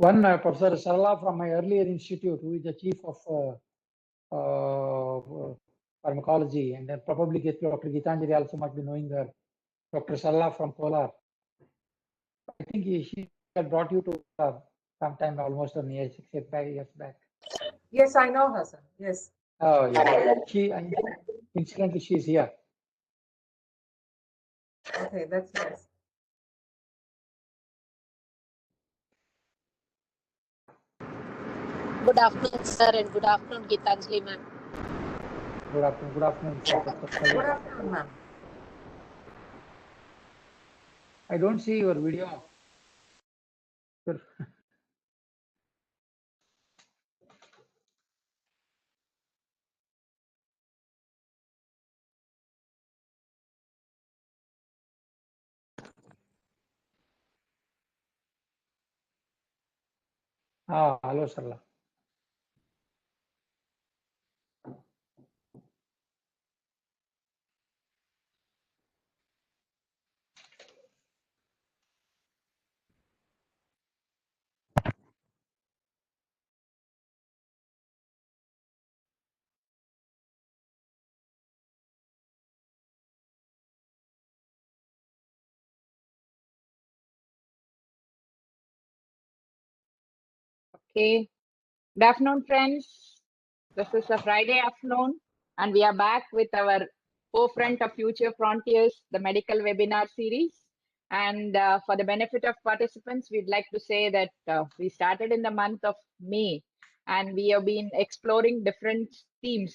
One Professor Sarala from my earlier institute, who is the chief of pharmacology, and then probably Dr. Gitanjali also must be knowing her. Dr. Sarala from Kolar. I think she had brought you to sometime almost 6 years back. Yes, I know her, sir. Yes. Oh, yeah. Incidentally, she's here. Okay, that's nice. Good afternoon, sir, and good afternoon, Gitanjali, ma'am. Good afternoon. Good afternoon, sir. Good afternoon, ma'am. I don't see your video. Hello, Sarla. Okay. Good afternoon, friends. This is a Friday afternoon, and we are back with our Forefront of Future Frontiers, the medical webinar series. And for the benefit of participants, we'd like to say that we started in the month of May, and we have been exploring different themes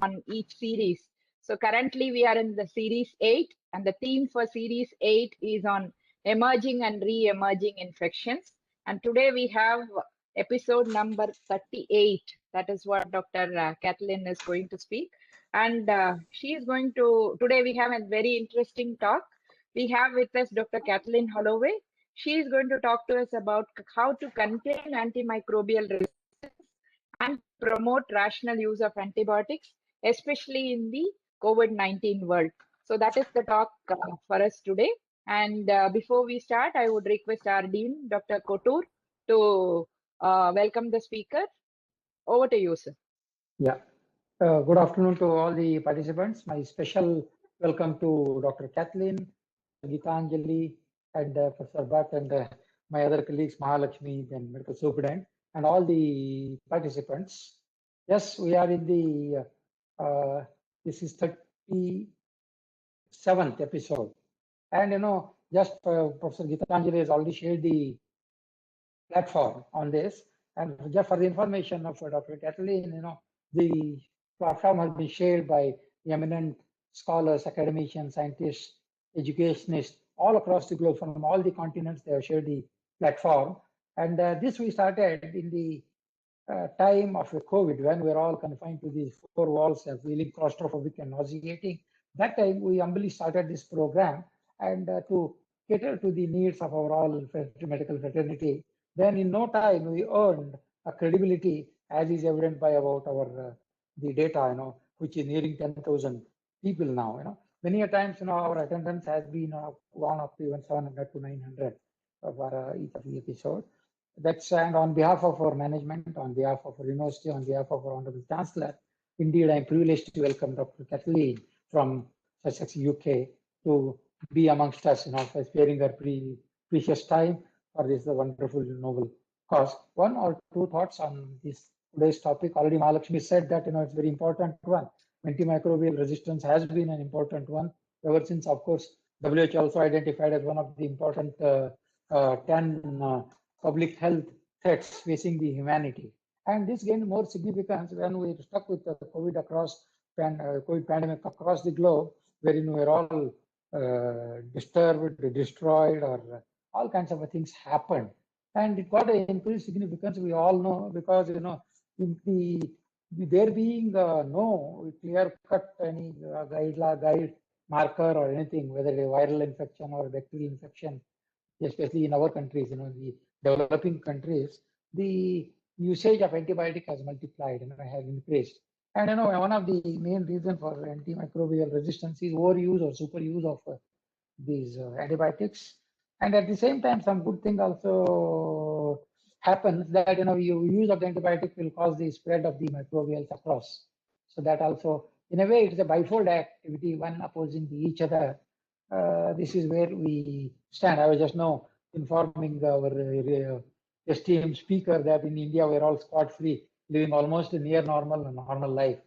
on each series. So currently we are in the series 8, and the theme for series 8 is on emerging and re-emerging infections. And today we have episode number 38. That is what Dr. Kathleen is going to speak. And she is going to, today we have a very interesting talk. We have with us Dr. Kathleen Holloway. She is going to talk to us about how to contain antimicrobial resistance and promote rational use of antibiotics, especially in the COVID-19 world. So that is the talk for us today. And before we start, I would request our Dean, Dr. Kotur, to welcome the speaker. Over to you, sir. Yeah. Good afternoon to all the participants. My special welcome to Dr. Kathleen, Gitanjali, and Professor Bhatt, and my other colleagues, Mahalakshmi, and Medical Superintendent, and all the participants. Yes, we are in the, this is 37th episode. And, just Professor Gitanjali has already shared the platform on this. And just for the information of Dr. Kathleen, the platform has been shared by eminent scholars, academicians, scientists, educationists all across the globe from all the continents. They have shared the platform. And this we started in the time of COVID, when we're all confined to these four walls, feeling claustrophobic and nauseating. That time we humbly started this program, and to cater to the needs of our all medical fraternity. Then in no time we earned a credibility, as is evident by about our the data, which is nearing 10,000 people now. Many a times, our attendance has been gone up to even 700 to 900 for each of the episode. That's, and on behalf of our management, on behalf of our university, on behalf of our Honorable Chancellor, indeed I'm privileged to welcome Dr. Kathleen from Sussex, UK, to be amongst us, for sparing her precious time for this wonderful noble cause. One or two thoughts on this today's topic. Already Mahalakshmi said that it's very important one. Antimicrobial resistance has been an important one ever since, of course, WHO also identified as one of the important 10 public health threats facing the humanity. And this gained more significance when we stuck with the COVID pandemic across the globe, wherein we're all disturbed, destroyed, or all kinds of things happened. And it got an increased significance, we all know, because, in there being no clear-cut any guide marker or anything, whether a viral infection or bacterial infection, especially in our countries, the developing countries, the usage of antibiotic has multiplied and has increased. And one of the main reasons for antimicrobial resistance is overuse or superuse of these antibiotics. And at the same time, some good thing also happens that your use of the antibiotic will cause the spread of the microbials across. So that also, in a way, it's a bifold activity, one opposing each other. This is where we stand. I was just now informing our esteemed speaker that in India we're all scot-free, living almost a near normal life.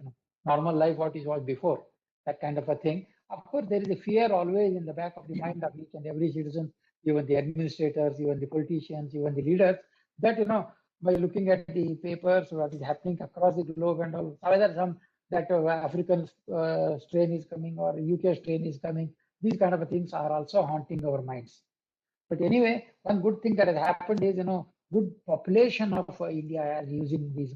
Normal life, what is was before, that kind of a thing. Of course, there is a fear always in the back of the mind of each and every citizen, even the administrators, even the politicians, even the leaders, that by looking at the papers, what is happening across the globe and all, whether some that African strain is coming or UK strain is coming, these kind of things are also haunting our minds. But anyway, one good thing that has happened is, good population of India is using these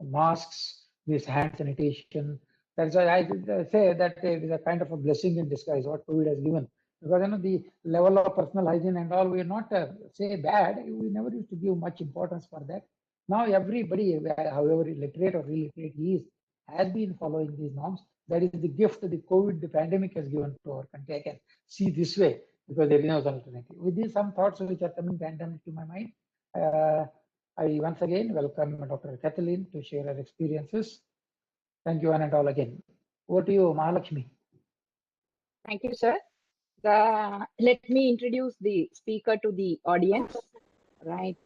masks, this hand sanitation. That's why I say that it is a kind of a blessing in disguise what COVID has given. Because the level of personal hygiene and all, we are not say bad. We never used to give much importance for that. Now everybody, however literate or illiterate he is, has been following these norms. That is the gift the COVID, the pandemic has given to our country. I can see this way because there is no alternative. With these some thoughts which are coming randomly to my mind, I once again welcome Dr. Kathleen to share her experiences. Thank you one and all again. Over to you, Mahalakshmi. Thank you, sir. Let me introduce the speaker to the audience. Right.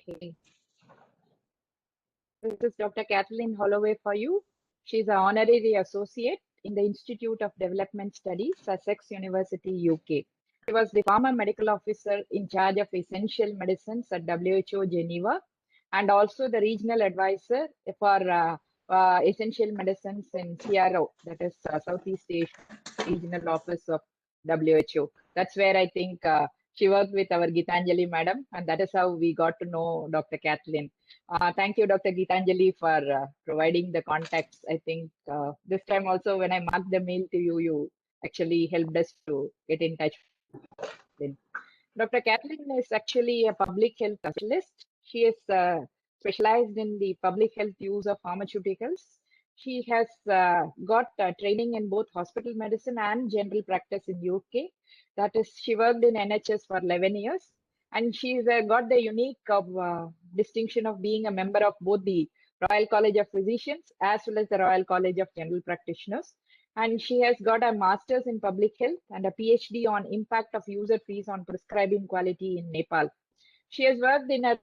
Okay. This is Dr. Kathleen Holloway for you. She's an honorary associate in the Institute of Development Studies, Sussex University, UK. She was the former medical officer in charge of essential medicines at WHO-Geneva and also the regional advisor for essential medicines in CRO, that is Southeast Asia Regional Office of WHO. That's where I think she worked with our Gitanjali madam, and that is how we got to know Dr. Kathleen. Thank you, Dr. Gitanjali, for providing the context. I think this time also when I marked the mail to you, you actually helped us to get in touch. Dr. Kathleen is actually a public health specialist. She is specialized in the public health use of pharmaceuticals. She has got training in both hospital medicine and general practice in UK. That is, she worked in NHS for 11 years. And she's got the unique distinction of being a member of both the Royal College of Physicians as well as the Royal College of General Practitioners. And she has got a master's in public health and a PhD on impact of user fees on prescribing quality in Nepal. She has worked in a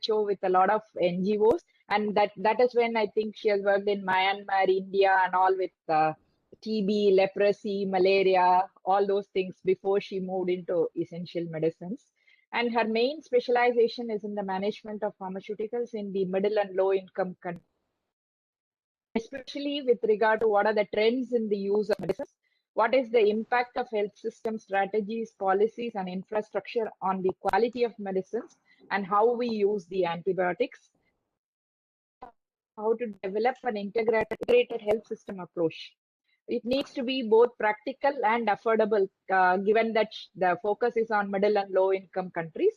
show with a lot of NGOs, and that is when I think she has worked in Myanmar, India, and all with TB, leprosy, malaria, all those things before she moved into essential medicines. And her main specialization is in the management of pharmaceuticals in the middle and low income countries, especially with regard to what are the trends in the use of medicines, what is the impact of health system strategies, policies, and infrastructure on the quality of medicines, and how we use the antibiotics, how to develop an integrated health system approach. It needs to be both practical and affordable, given that the focus is on middle and low income countries,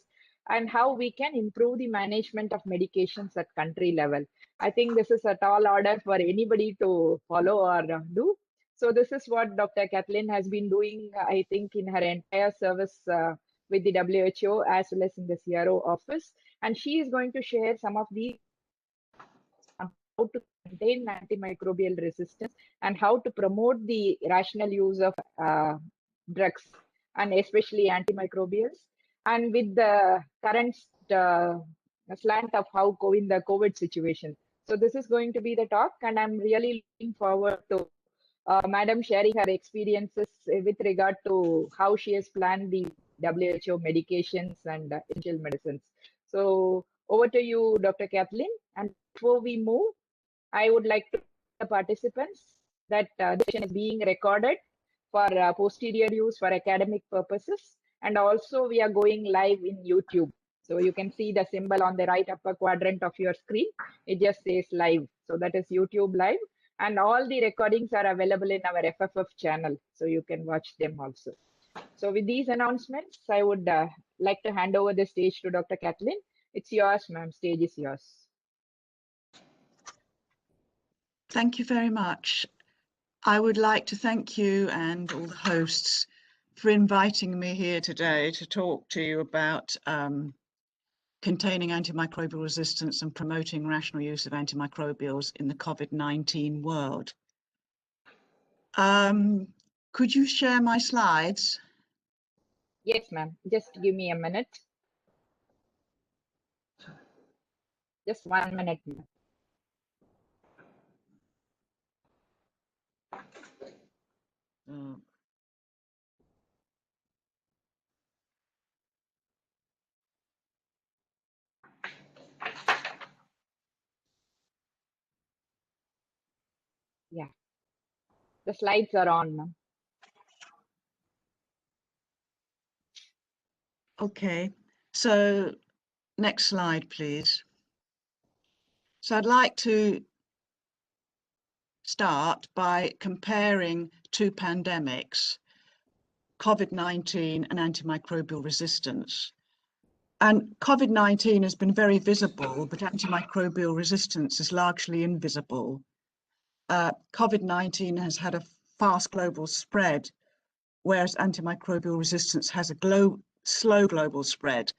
and how we can improve the management of medications at country level. I think this is a tall order for anybody to follow or do. So this is what Dr. Kathleen has been doing, I think, in her entire service with the WHO as well as in the CRO office. And she is going to share some of these on how to contain antimicrobial resistance and how to promote the rational use of drugs and especially antimicrobials. And with the current slant of how the COVID situation. So this is going to be the talk, and I'm really looking forward to Madam sharing her experiences with regard to how she has planned the WHO medications and essential medicines. So over to you, Dr. Kathleen. And before we move, I would like to the participants that this session is being recorded for posterior use for academic purposes. And also we are going live in YouTube. So you can see the symbol on the right upper quadrant of your screen. It just says live. So that is YouTube live. And all the recordings are available in our FFF channel. So you can watch them also. So with these announcements, I would like to hand over the stage to Dr. Kathleen. It's yours, ma'am. Stage is yours. Thank you very much. I would like to thank you and all the hosts for inviting me here today to talk to you about containing antimicrobial resistance and promoting rational use of antimicrobials in the COVID-19 world. Could you share my slides? Yes, ma'am. Just give me a minute. Just 1 minute, ma'am. Yeah. The slides are on, ma'am. Okay, so next slide, please. So I'd like to start by comparing two pandemics, COVID-19 and antimicrobial resistance. And COVID-19 has been very visible, but antimicrobial resistance is largely invisible. COVID-19 has had a fast global spread, whereas antimicrobial resistance has a slow global spread.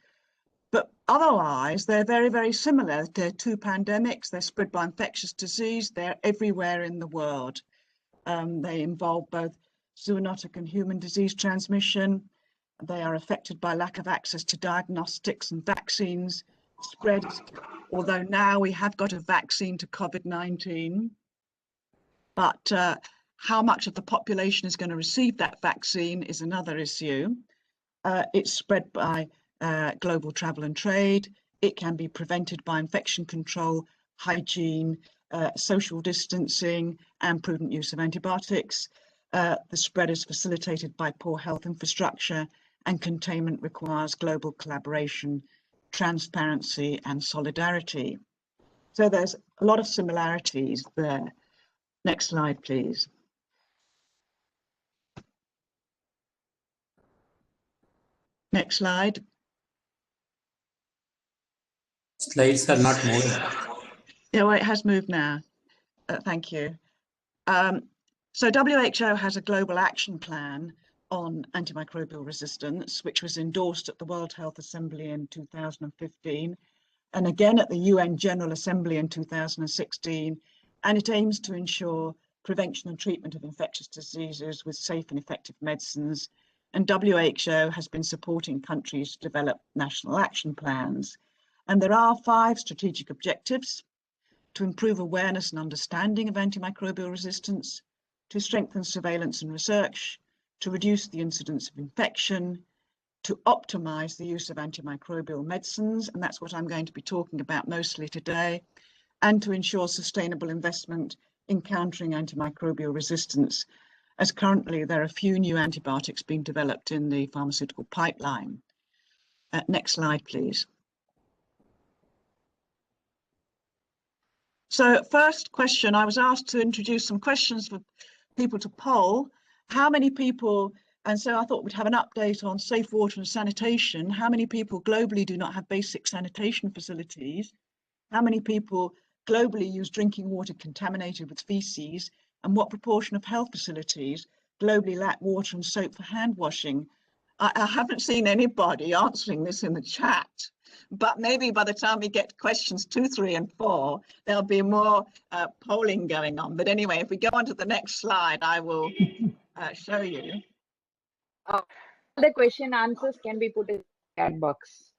But otherwise, they're very, very similar. They're two pandemics, they're spread by infectious disease, they're everywhere in the world. They involve both zoonotic and human disease transmission. They are affected by lack of access to diagnostics and vaccines. Spread, although now we have got a vaccine to COVID-19, but how much of the population is going to receive that vaccine is another issue. It's spread by global travel and trade. It can be prevented by infection control, hygiene, social distancing, and prudent use of antibiotics. The spread is facilitated by poor health infrastructure, and containment requires global collaboration, transparency, and solidarity. So there's a lot of similarities there. Next slide, please. Next slide. Slides are not moving. Yeah, well, it has moved now. Thank you. So WHO has a global action plan on antimicrobial resistance, which was endorsed at the World Health Assembly in 2015, and again at the UN General Assembly in 2016, and it aims to ensure prevention and treatment of infectious diseases with safe and effective medicines. And WHO has been supporting countries to develop national action plans. And there are 5 strategic objectives: to improve awareness and understanding of antimicrobial resistance, to strengthen surveillance and research, to reduce the incidence of infection, to optimize the use of antimicrobial medicines, and that's what I'm going to be talking about mostly today, and to ensure sustainable investment in countering antimicrobial resistance, as currently there are few new antibiotics being developed in the pharmaceutical pipeline. Next slide, please. So first question, I was asked to introduce some questions for people to poll. How many people, and so I thought we'd have an update on safe water and sanitation. How many people globally do not have basic sanitation facilities? How many people globally use drinking water contaminated with feces? And what proportion of health facilities globally lack water and soap for hand washing? I haven't seen anybody answering this in the chat, but maybe by the time we get to questions 2, 3, and 4, there'll be more polling going on. But anyway, if we go on to the next slide, I will show you. The question answers can be put in the chat box.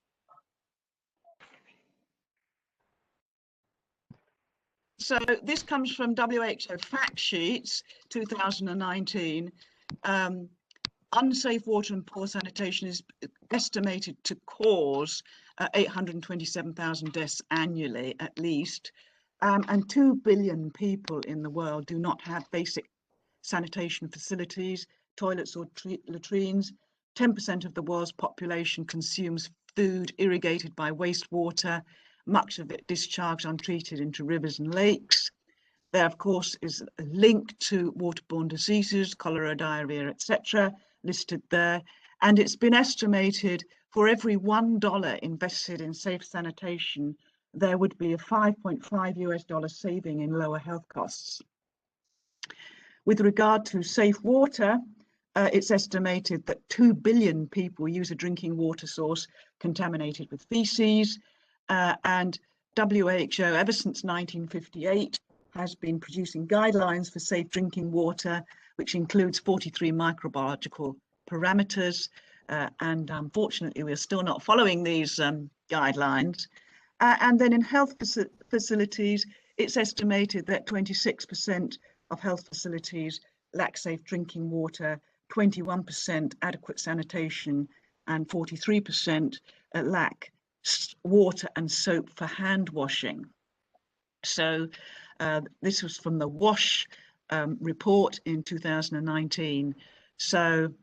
So this comes from WHO Fact Sheets 2019. Unsafe water and poor sanitation is estimated to cause 827,000 deaths annually, at least. And 2 billion people in the world do not have basic sanitation facilities, toilets or latrines. 10% of the world's population consumes food irrigated by wastewater, much of it discharged untreated into rivers and lakes. There, of course, is a link to waterborne diseases, cholera, diarrhea, etc., listed there. And it's been estimated for every $1 invested in safe sanitation, there would be a $5.5 saving in lower health costs. With regard to safe water, it's estimated that 2 billion people use a drinking water source contaminated with feces, and WHO, ever since 1958, has been producing guidelines for safe drinking water, which includes 43 microbiological parameters. And unfortunately, we're still not following these guidelines. And then in health facilities, it's estimated that 26% of health facilities lack safe drinking water, 21% adequate sanitation, and 43% lack water and soap for hand washing. So this was from the WASH report in 2019. So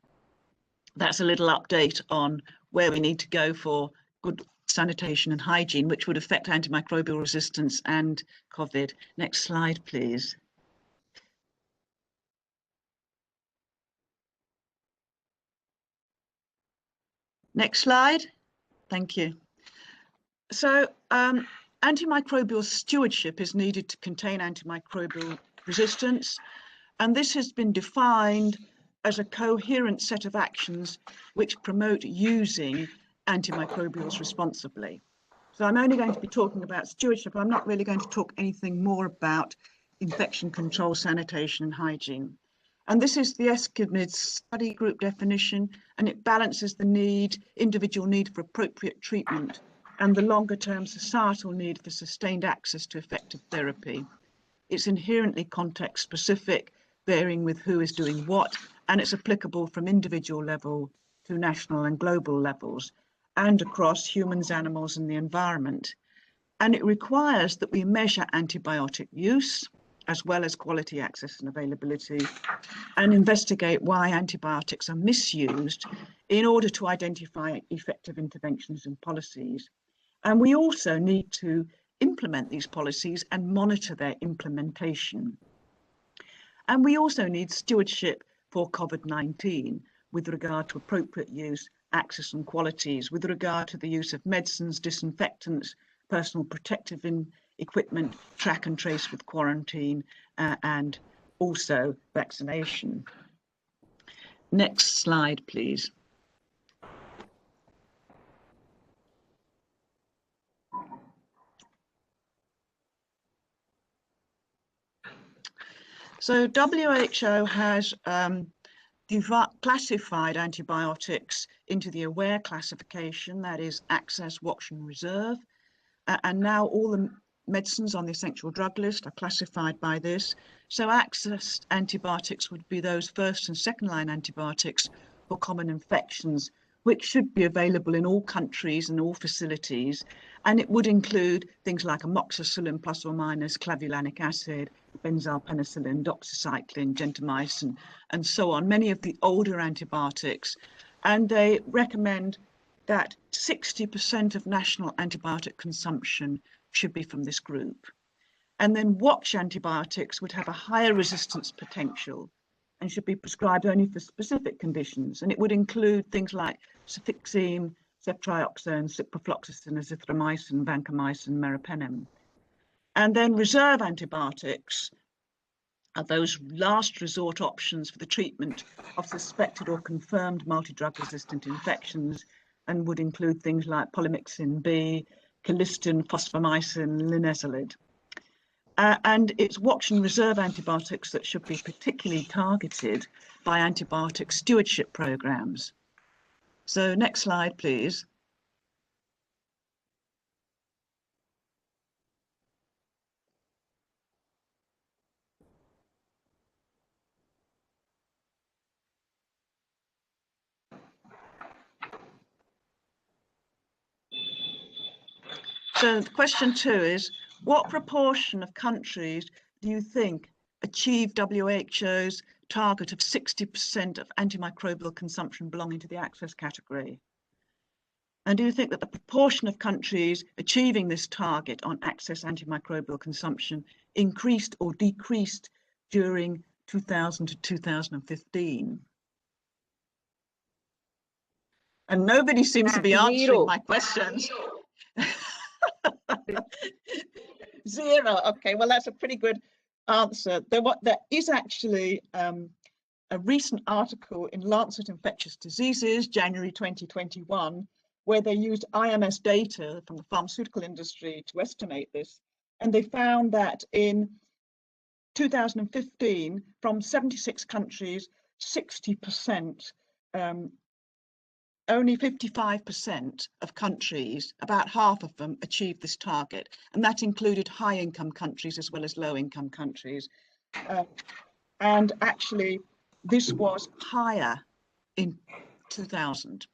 that's a little update on where we need to go for good sanitation and hygiene, which would affect antimicrobial resistance and COVID. Next slide, please. Next slide. Thank you. So antimicrobial stewardship is needed to contain antimicrobial resistance, and this has been defined as a coherent set of actions which promote using antimicrobials responsibly. So I'm only going to be talking about stewardship. I'm not really going to talk anything more about infection control, sanitation and hygiene. And this is the ESCMID study group definition, and it balances the individual need for appropriate treatment and the longer term societal need for sustained access to effective therapy. It's inherently context specific, varying with who is doing what, and it's applicable from individual level to national and global levels and across humans, animals and the environment. And it requires that we measure antibiotic use as well as quality, access and availability, and investigate why antibiotics are misused in order to identify effective interventions and policies. And we also need to implement these policies and monitor their implementation. And we also need stewardship for COVID-19 with regard to appropriate use, access and qualities, with regard to the use of medicines, disinfectants, personal protective equipment, track and trace with quarantine, and also vaccination. Next slide, please. So WHO has classified antibiotics into the AWARE classification, that is access, watch and reserve. And now all the medicines on the essential drug list are classified by this. So access antibiotics would be those first and second line antibiotics for common infections, which should be available in all countries and all facilities. And it would include things like amoxicillin plus or minus clavulanic acid, benzyl penicillin, doxycycline, gentamicin, and so on, many of the older antibiotics. And they recommend that 60% of national antibiotic consumption should be from this group. And then watch antibiotics would have a higher resistance potential and should be prescribed only for specific conditions. And it would include things like cefixime, ceftriaxone, ciprofloxacin, azithromycin, vancomycin, meropenem. And then reserve antibiotics are those last resort options for the treatment of suspected or confirmed multi-drug resistant infections, and would include things like polymyxin B, colistin, fosfomycin, linezolid. And it's watch and reserve antibiotics that should be particularly targeted by antibiotic stewardship programs. So next slide, please. So question 2 is, what proportion of countries do you think achieve WHO's target of 60% of antimicrobial consumption belonging to the access category? And do you think that the proportion of countries achieving this target on access antimicrobial consumption increased or decreased during 2000 to 2015? And nobody seems to be answering Zero. my questions. Zero. Okay, well, that's a pretty good answer. There is actually a recent article in Lancet Infectious Diseases, January 2021, where they used IMS data from the pharmaceutical industry to estimate this. And they found that in 2015, from 76 countries, 60%, only 55% of countries, about half of them, achieved this target. And that included high-income countries as well as low-income countries. And actually, this was higher in 2000.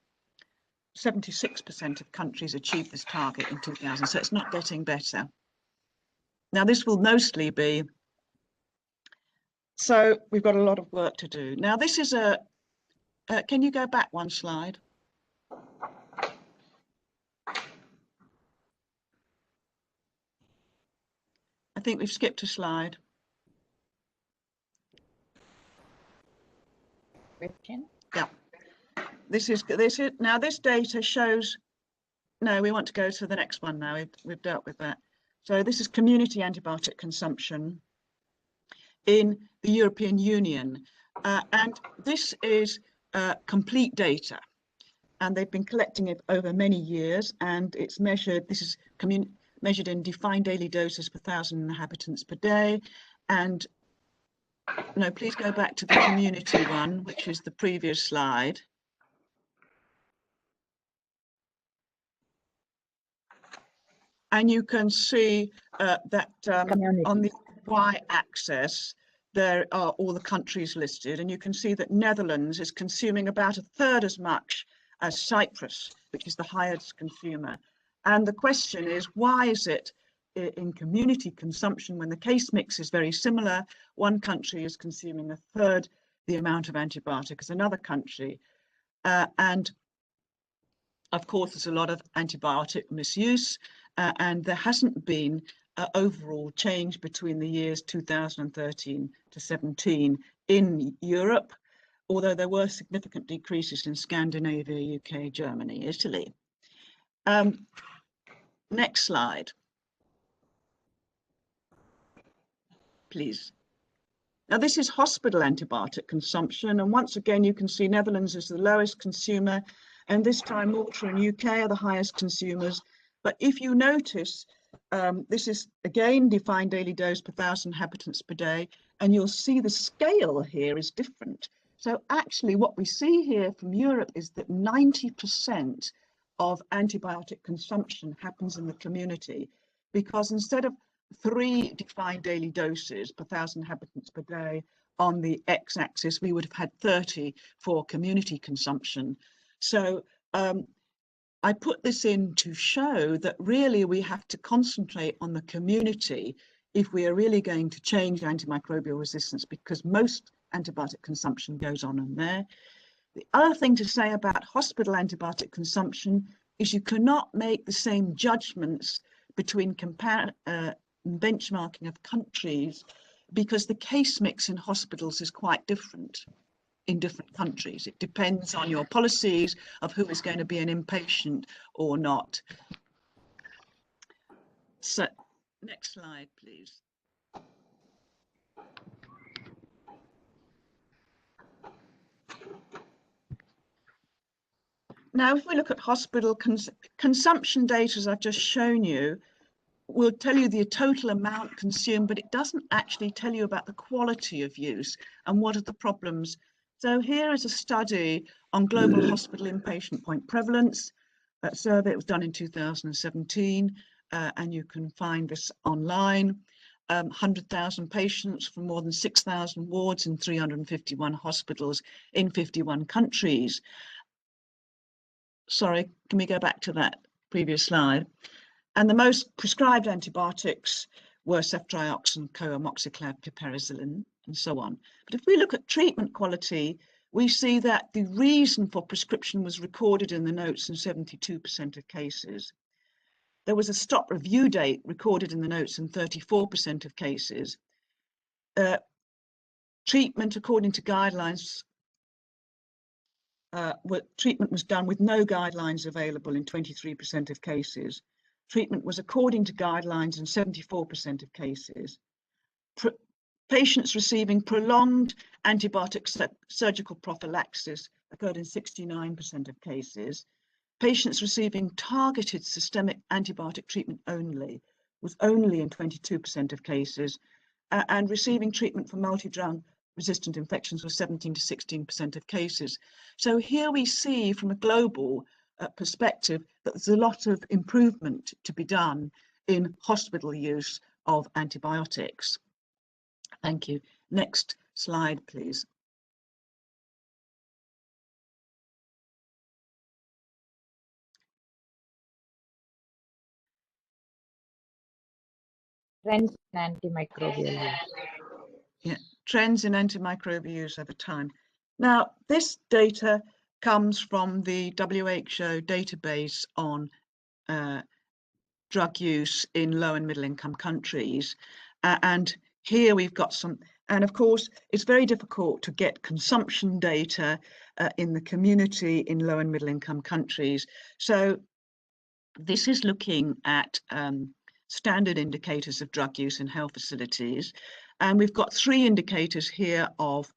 76% of countries achieved this target in 2000, so it's not getting better. Now, this will mostly be, so we've got a lot of work to do. Now, this is a, can you go back one slide? I think we've skipped a slide. Yeah. This data shows, no, we want to go to the next one now. We've dealt with that. So this is community antibiotic consumption in the European Union. And this is complete data. And they've been collecting it over many years, and it's measured, this is measured in defined daily doses per 1,000 inhabitants per day. And no, please go back to the community one, which is the previous slide. And you can see that on the y-axis, there are all the countries listed. And you can see that Netherlands is consuming about 1/3 as much as Cyprus, which is the highest consumer. And the question is, why is it in community consumption, when the case mix is very similar, one country is consuming 1/3 the amount of antibiotic as another country? And of course, there's a lot of antibiotic misuse. And there hasn't been overall change between the years 2013 to 17 in Europe, although there were significant decreases in Scandinavia, UK, Germany, Italy. Next slide, please. Now, this is hospital antibiotic consumption. And once again, you can see Netherlands is the lowest consumer, and this time Malta and UK are the highest consumers. But if you notice, this is again defined daily dose per 1,000 inhabitants per day, and you'll see the scale here is different. So actually what we see here from Europe is that 90% of antibiotic consumption happens in the community, because instead of 3 defined daily doses per 1,000 inhabitants per day on the x-axis, we would have had 30 for community consumption. So I put this in to show that really we have to concentrate on the community if we are really going to change antimicrobial resistance, because most antibiotic consumption goes on in there. The other thing to say about hospital antibiotic consumption is you cannot make the same judgments between benchmarking of countries, because the case mix in hospitals is quite different in different countries. It depends on your policies of who is going to be an inpatient or not. So next slide, please. Now, if we look at hospital consumption data, as I've just shown you, will tell you the total amount consumed, but it doesn't actually tell you about the quality of use and what are the problems. So here is a study on global hospital inpatient point prevalence. That survey was done in 2017, and you can find this online. 100,000 patients from more than 6,000 wards in 351 hospitals in 51 countries. Sorry, can we go back to that previous slide? And the most prescribed antibiotics were ceftriaxone, coamoxiclav, piperacillin, and so on. But if we look at treatment quality, we see that the reason for prescription was recorded in the notes in 72% of cases. There was a stop review date recorded in the notes in 34% of cases. Treatment according to guidelines, treatment was done with no guidelines available in 23% of cases. Treatment was according to guidelines in 74% of cases. Patients receiving prolonged antibiotic surgical prophylaxis occurred in 69% of cases. Patients receiving targeted systemic antibiotic treatment only was only in 22% of cases, and receiving treatment for multi-drug resistant infections was 17 to 16% of cases. So here we see from a global perspective that there's a lot of improvement to be done in hospital use of antibiotics. Thank you. Next slide, please. Trends in antimicrobial use. Yeah, trends in antimicrobial use over time. Now, this data comes from the WHO database on drug use in low and middle income countries. And here we've got some, and of course, it's very difficult to get consumption data in the community in low and middle income countries. So this is looking at standard indicators of drug use in health facilities. And we've got 3 indicators here of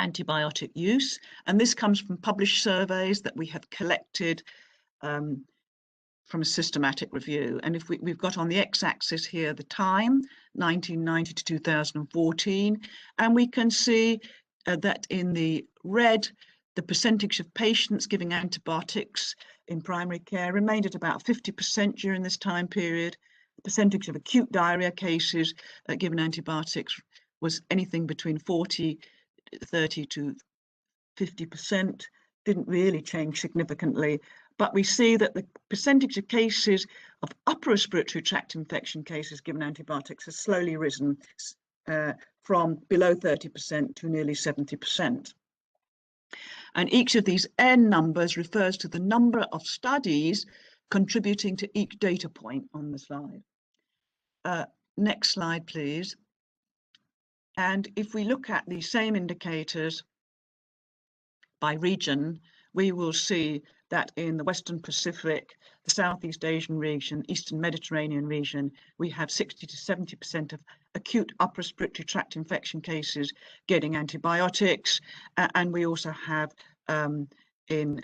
antibiotic use. And this comes from published surveys that we have collected from a systematic review. And if we've got on the x-axis here the time, 1990 to 2014, and we can see that in the red, the percentage of patients giving antibiotics in primary care remained at about 50% during this time period. The percentage of acute diarrhea cases given antibiotics was anything between 30 to 50%, didn't really change significantly. But we see that the percentage of cases of upper respiratory tract infection cases given antibiotics has slowly risen from below 30% to nearly 70%. And each of these N numbers refers to the number of studies contributing to each data point on the slide. Next slide, please. And if we look at the same indicators by region, we will see that in the Western Pacific, the Southeast Asian region, Eastern Mediterranean region, we have 60 to 70% of acute upper respiratory tract infection cases getting antibiotics. And we also have in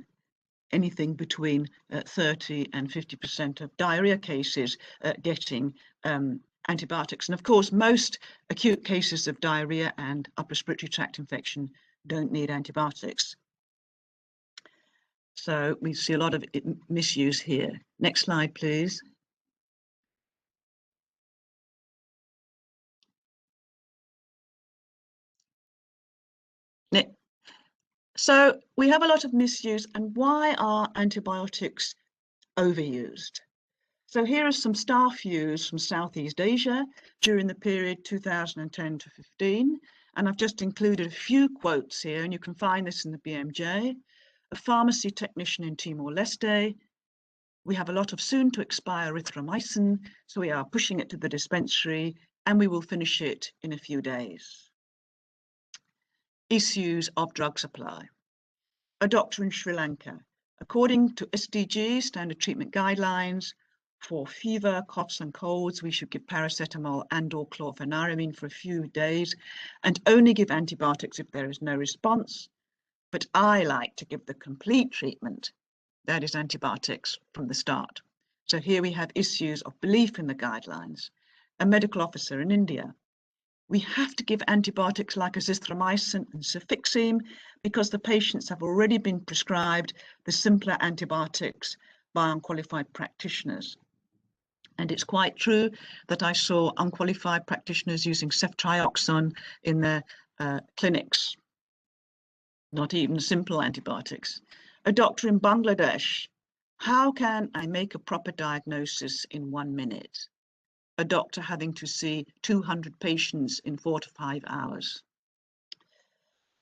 anything between 30 and 50% of diarrhea cases getting antibiotics. And of course, most acute cases of diarrhea and upper respiratory tract infection don't need antibiotics. So we see a lot of misuse here. Next slide, please. So we have a lot of misuse, and why are antibiotics overused? So here are some staff views from Southeast Asia during the period 2010 to 15, and I've just included a few quotes here, and you can find this in the BMJ. A pharmacy technician in Timor-Leste: "We have a lot of soon to expire erythromycin, so we are pushing it to the dispensary and we will finish it in a few days." Issues of drug supply. A doctor in Sri Lanka: "According to SDG, standard treatment guidelines, for fever, coughs and colds, we should give paracetamol and/or chlorpheniramine for a few days and only give antibiotics if there is no response. But I like to give the complete treatment, that is antibiotics, from the start." So here we have issues of belief in the guidelines. A medical officer in India: "We have to give antibiotics like azithromycin and cefixime because the patients have already been prescribed the simpler antibiotics by unqualified practitioners." And it's quite true that I saw unqualified practitioners using ceftriaxone in their clinics, not even simple antibiotics. A doctor in Bangladesh: "How can I make a proper diagnosis in 1 minute?" a doctor having to see 200 patients in 4 to 5 hours.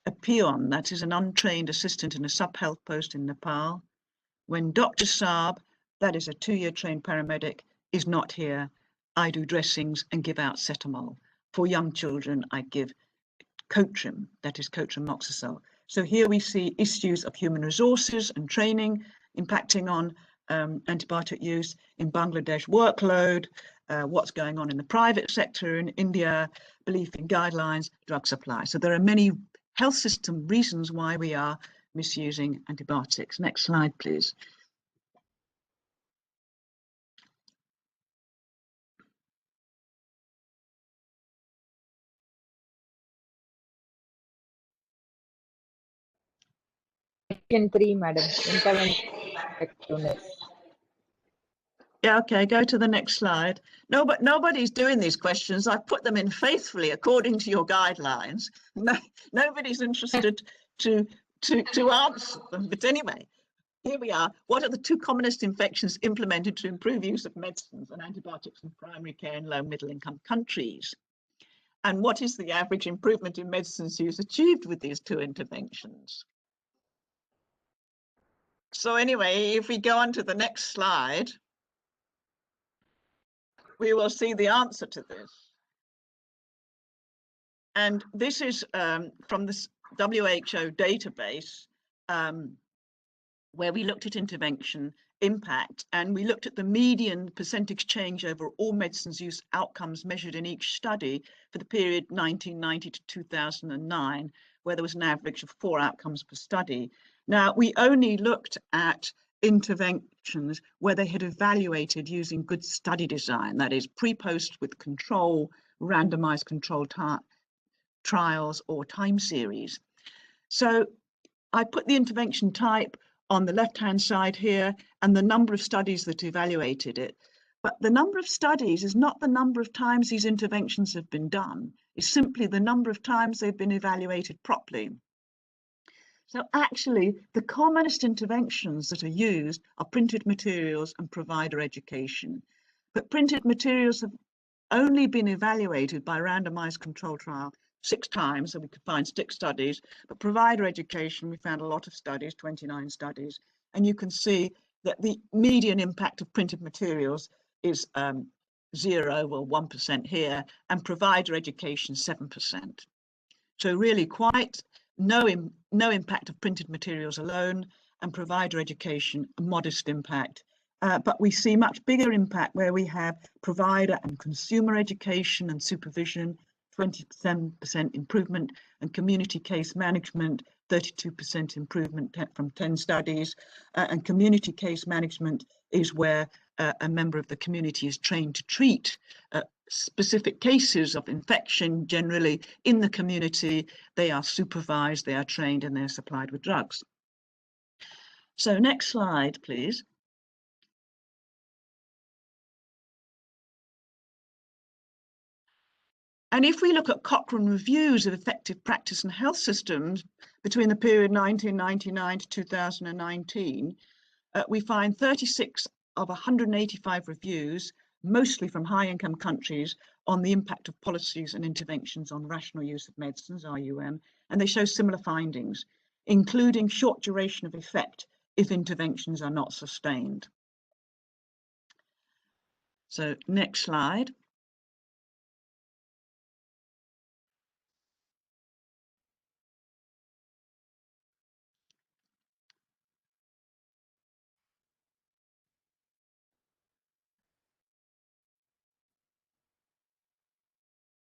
A peon, that is an untrained assistant in a sub-health post in Nepal. When Dr. Saab, that is a 2-year trained paramedic, is not here, I do dressings and give out cetamol. For young children, I give Cotrim, that is cotrimoxazole. So here we see issues of human resources and training impacting on antibiotic use in Bangladesh, workload, what's going on in the private sector in India, belief in guidelines, drug supply. So there are many health system reasons why we are misusing antibiotics. Next slide, please. Section 3, Madam. Intervention effectiveness. Yeah, okay, go to the next slide. No, but nobody's doing these questions. I've put them in faithfully according to your guidelines. No, nobody's interested to answer them. But anyway, here we are. What are the 2 commonest infections implemented to improve use of medicines and antibiotics in primary care in low middle income countries? And what is the average improvement in medicines use achieved with these 2 interventions? So anyway, if we go on to the next slide, we will see the answer to this. And this is from the WHO database, where we looked at intervention impact, and we looked at the median percentage change over all medicines use outcomes measured in each study for the period 1990 to 2009, where there was an average of 4 outcomes per study. Now, we only looked at interventions where they had evaluated using good study design, that is pre-post with control, randomized control trials or time series. So I put the intervention type on the left-hand side here and the number of studies that evaluated it. But the number of studies is not the number of times these interventions have been done. It's simply the number of times they've been evaluated properly. So actually, the commonest interventions that are used are printed materials and provider education. But printed materials have only been evaluated by randomized control trial 6 times, so we could find 6 studies. But provider education, we found a lot of studies, 29 studies. And you can see that the median impact of printed materials is 0 or 1% here, and provider education 7%. So really quite no impact of printed materials alone, and provider education, a modest impact. But we see much bigger impact where we have provider and consumer education and supervision, 27% improvement, and community case management, 32% improvement from 10 studies. And community case management is where a member of the community is trained to treat specific cases of infection generally in the community. They are supervised, they are trained, and they're supplied with drugs. So next slide, please. And if we look at Cochrane reviews of effective practice and health systems between the period 1999 to 2019, we find 36 of 185 reviews, mostly from high-income countries, on the impact of policies and interventions on rational use of medicines, RUM, and they show similar findings, including short duration of effect if interventions are not sustained. So next slide.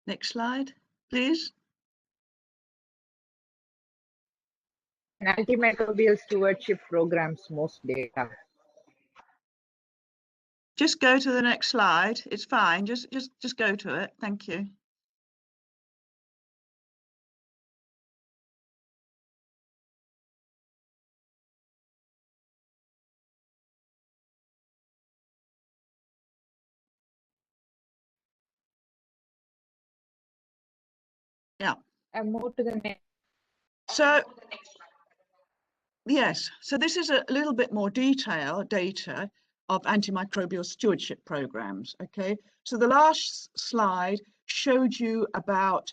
Next slide, please. Antimicrobial stewardship programs, most data. Just go to the next slide. It's fine. Just go to it. Thank you. Yeah. And move to the next. So yes, so this is a little bit more data of antimicrobial stewardship programs. Okay, so the last slide showed you about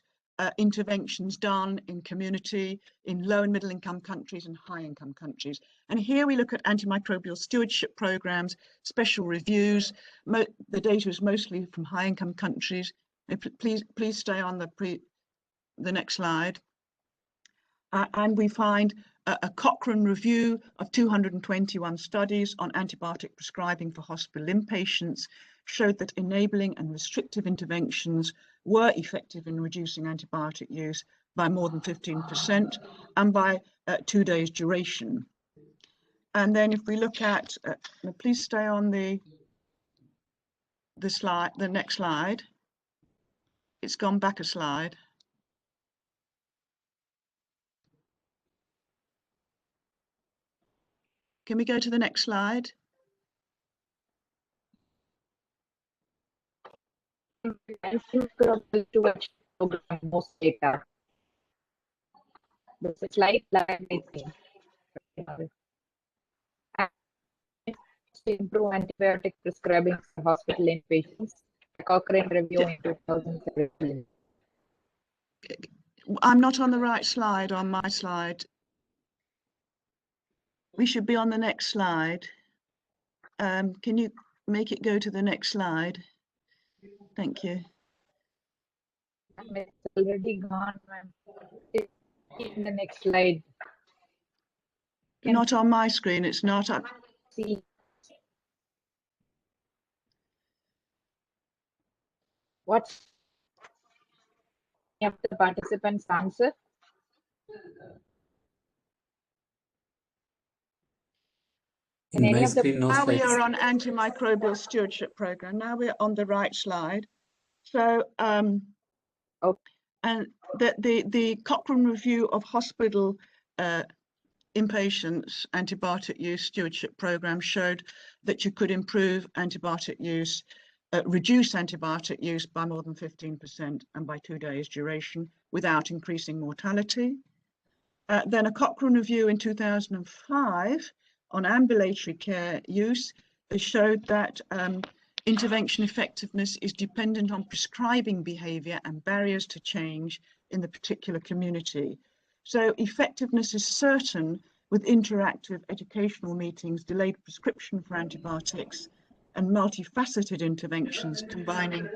interventions done in community, in low and middle income countries and high income countries. And here we look at antimicrobial stewardship programs, special reviews. The data is mostly from high income countries. Please stay on the next slide. And we find a Cochrane review of 221 studies on antibiotic prescribing for hospital inpatients showed that enabling and restrictive interventions were effective in reducing antibiotic use by more than 15% and by 2 days duration. And then if we look at, please stay on the slide, the next slide. It's gone back a slide. Can we go to the next slide? Most data. There's a slide that I think. To improve antibiotic prescribing for hospital inpatients, a Cochrane review in 2017. I'm not on the right slide on my slide. We should be on the next slide. Can you make it go to the next slide? Thank you. It's already gone, ma'am. In the next slide. Not on my screen, it's not up. See. What's the participants' answer? In my screen, no Now we slides. are on antimicrobial stewardship program. Now we're on the right slide. So, and the Cochrane review of hospital inpatients antibiotic use stewardship program showed that you could improve antibiotic use, reduce antibiotic use by more than 15% and by 2 days duration without increasing mortality. Then a Cochrane review in 2005 on ambulatory care use showed that intervention effectiveness is dependent on prescribing behavior and barriers to change in the particular community. So effectiveness is certain with interactive educational meetings, delayed prescription for antibiotics, and multifaceted interventions combining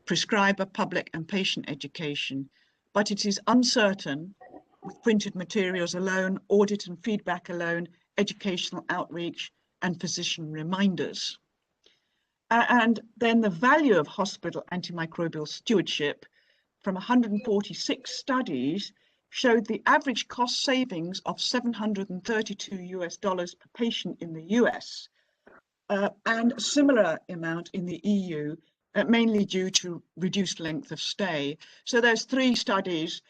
prescriber, public and patient education. But it is uncertain with printed materials alone, audit and feedback alone, educational outreach and physician reminders. And then the value of hospital antimicrobial stewardship from 146 studies showed the average cost savings of $732 per patient in the US and a similar amount in the EU, mainly due to reduced length of stay. So there's 3 studies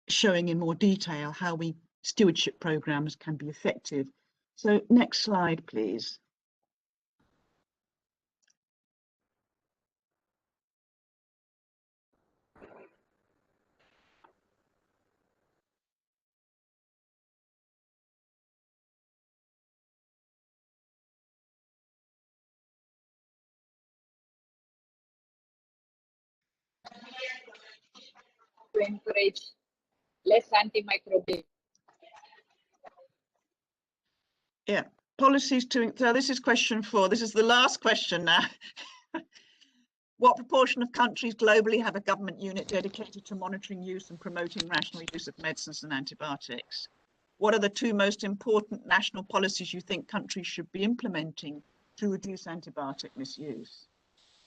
showing in more detail how stewardship programs can be effective. So next slide, please. To encourage less antimicrobial. Yeah, policies to, so this is question 4. This is the last question now. What proportion of countries globally have a government unit dedicated to monitoring use and promoting rational use of medicines and antibiotics? What are the 2 most important national policies you think countries should be implementing to reduce antibiotic misuse?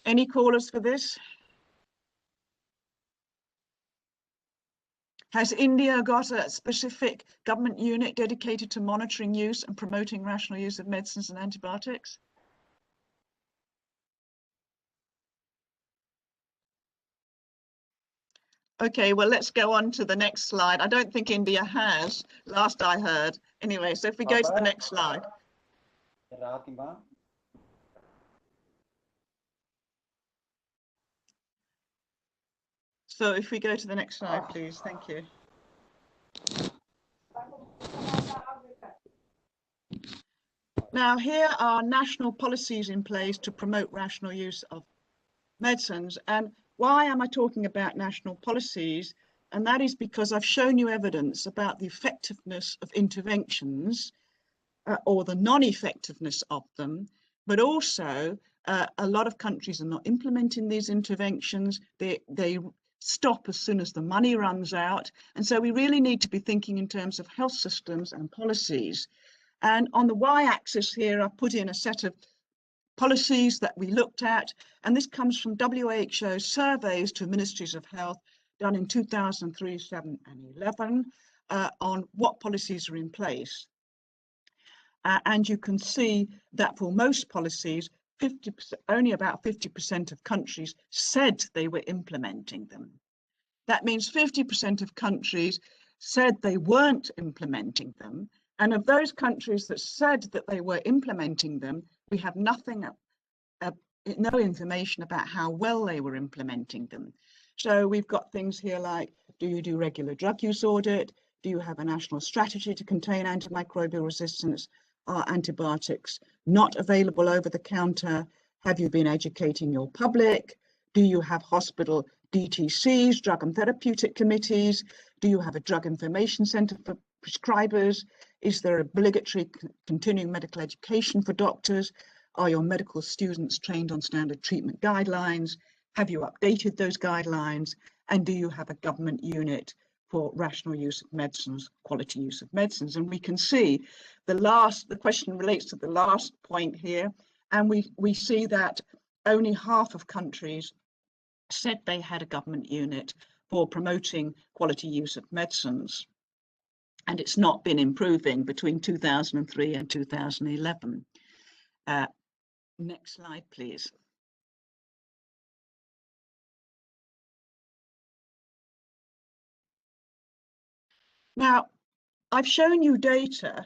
Any callers for this? Has India got a specific government unit dedicated to monitoring use and promoting rational use of medicines and antibiotics? Okay, well, let's go on to the next slide. I don't think India has, last I heard. Anyway, so if we go to the next slide. So if we go to the next slide, please, thank you. Now, here are national policies in place to promote rational use of medicines. And why am I talking about national policies? And that is because I've shown you evidence about the effectiveness of interventions or the non-effectiveness of them, but also a lot of countries are not implementing these interventions. They stop as soon as the money runs out. And so we really need to be thinking in terms of health systems and policies. And on the y-axis here, I've put in a set of policies that we looked at, and this comes from WHO surveys to ministries of health done in 2003, 7 and 11 on what policies are in place. And you can see that for most policies, only about 50% of countries said they were implementing them. That means 50% of countries said they weren't implementing them. And of those countries that said that they were implementing them, we have nothing, no information about how well they were implementing them. So we've got things here like, do you do regular drug use audit? Do you have a national strategy to contain antimicrobial resistance? Are antibiotics not available over the counter? Have you been educating your public? Do you have hospital DTCs, drug and therapeutic committees? Do you have a drug information centre for prescribers? Is there obligatory continuing medical education for doctors? Are your medical students trained on standard treatment guidelines? Have you updated those guidelines? And do you have a government unit for rational use of medicines, quality use of medicines? And we can see the question relates to the last point here. And we see that only half of countries said they had a government unit for promoting quality use of medicines. And it's not been improving between 2003 and 2011. Next slide, please. Now, I've shown you data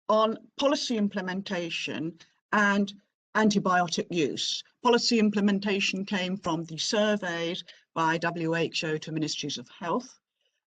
on policy implementation and antibiotic use. Policy implementation came from the surveys by WHO to ministries of health,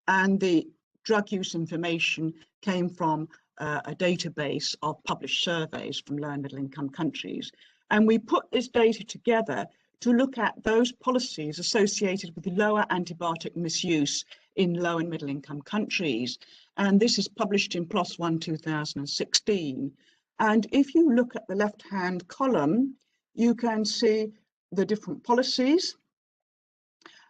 and the drug use information came from a database of published surveys from low and middle income countries. And we put this data together to look at those policies associated with lower antibiotic misuse in low and middle income countries. And this is published in PLOS One 2016. And if you look at the left-hand column, you can see the different policies.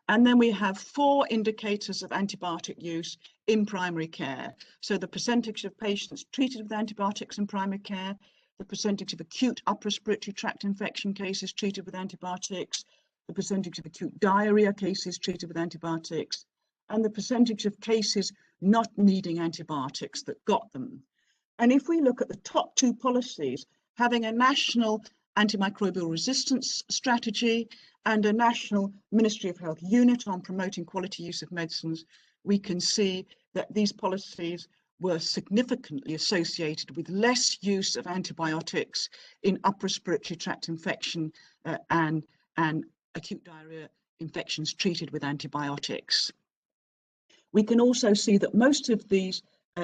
And then we have 4 indicators of antibiotic use in primary care. So the percentage of patients treated with antibiotics in primary care, the percentage of acute upper respiratory tract infection cases treated with antibiotics, the percentage of acute diarrhea cases treated with antibiotics, and the percentage of cases not needing antibiotics that got them. And if we look at the top 2 policies, having a national antimicrobial resistance strategy and a national Ministry of Health unit on promoting quality use of medicines, we can see that these policies were significantly associated with less use of antibiotics in upper respiratory tract infection and acute diarrhea infections treated with antibiotics. We can also see that most of these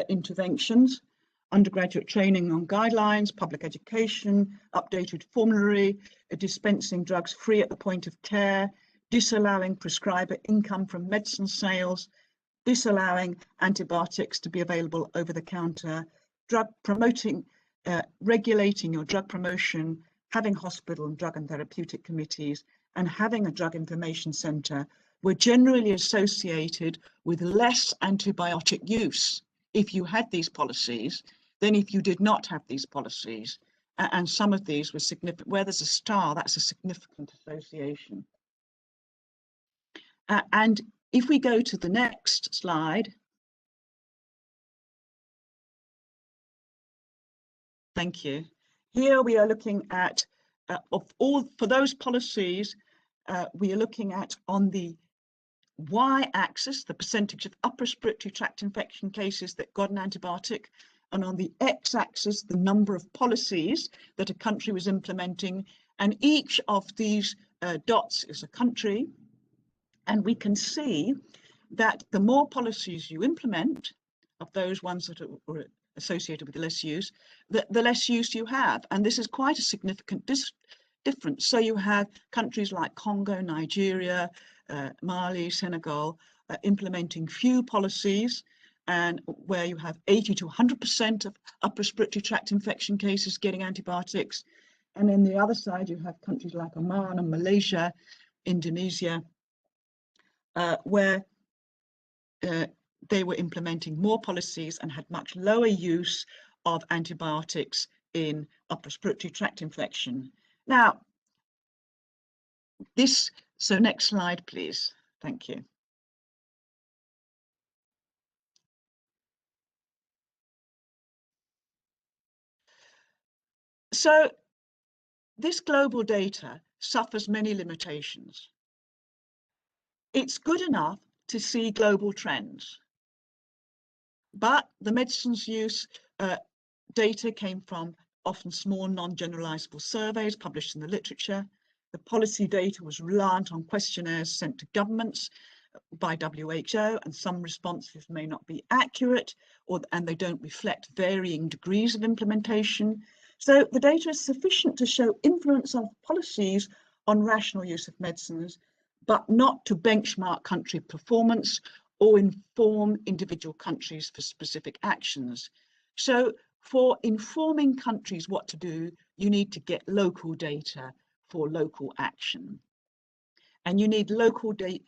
interventions, undergraduate training on guidelines, public education, updated formulary, dispensing drugs free at the point of care, disallowing prescriber income from medicine sales, disallowing antibiotics to be available over the counter, drug promoting, regulating your drug promotion, having hospital and drug and therapeutic committees, and having a drug information centre were generally associated with less antibiotic use if you had these policies than if you did not have these policies. And some of these were significant. Where there's a star, that's a significant association. And if we go to the next slide. Thank you. Here we are looking at, for those policies, we are looking at on the y-axis, the percentage of upper respiratory tract infection cases that got an antibiotic, and on the x-axis, the number of policies that a country was implementing. And each of these dots is a country. And we can see that the more policies you implement, of those ones that are associated with the less use, the less use you have. And this is quite a significant difference. So you have countries like Congo, Nigeria, Mali, Senegal, implementing few policies, and where you have 80 to 100% of upper respiratory tract infection cases getting antibiotics. And then the other side, you have countries like Oman and Malaysia, Indonesia, where they were implementing more policies and had much lower use of antibiotics in upper respiratory tract infection. Now, so next slide, please. Thank you. So this global data suffers many limitations. It's good enough to see global trends, but the medicines use data came from often small non-generalizable surveys published in the literature. The policy data was reliant on questionnaires sent to governments by WHO, and some responses may not be accurate, and they don't reflect varying degrees of implementation. So the data is sufficient to show influence of policies on rational use of medicines, but not to benchmark country performance or inform individual countries for specific actions. So for informing countries what to do, you need to get local data for local action. And you need local data.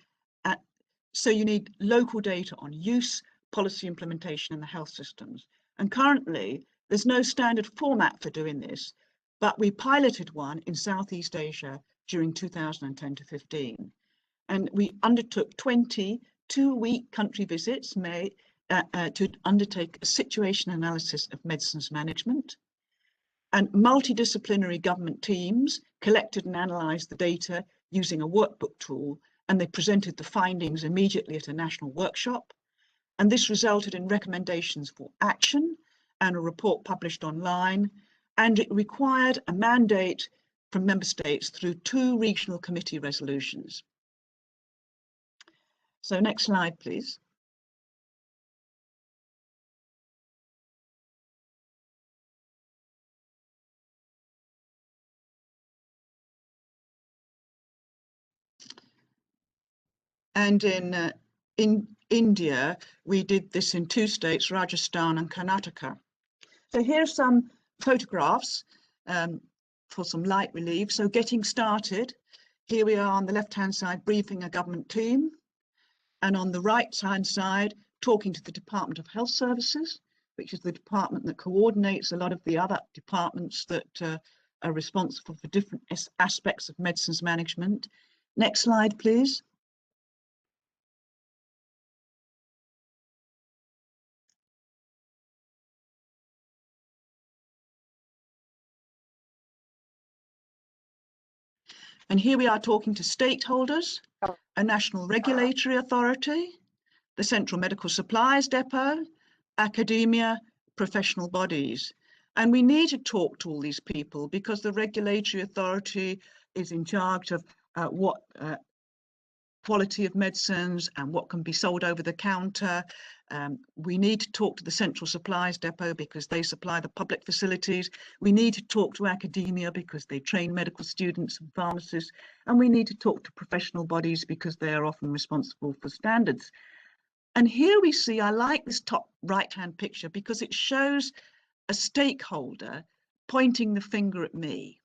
So you need local data on use, policy implementation in the health systems. And currently, there's no standard format for doing this, but we piloted one in Southeast Asia during 2010 to 15. And we undertook 20 two-week country visits to undertake a situation analysis of medicines management. And multidisciplinary government teams collected and analysed the data using a workbook tool, and they presented the findings immediately at a national workshop. And this resulted in recommendations for action and a report published online. And it required a mandate from member states through 2 regional committee resolutions. So next slide, please. And in India, we did this in 2 states, Rajasthan and Karnataka. So here's some photographs for some light relief. So getting started, here we are on the left-hand side, briefing a government team. And on the right-hand side, talking to the Department of Health Services, which is the department that coordinates a lot of the other departments that are responsible for different aspects of medicines management. Next slide, please. And here we are talking to stakeholders, a national regulatory authority, the Central Medical Supplies Depot, academia, professional bodies. And we need to talk to all these people because the regulatory authority is in charge of what quality of medicines and what can be sold over the counter. We need to talk to the Central Supplies Depot because they supply the public facilities. We need to talk to academia because they train medical students and pharmacists. And we need to talk to professional bodies because they are often responsible for standards. And here we see, I like this top right-hand picture because it shows a stakeholder pointing the finger at me.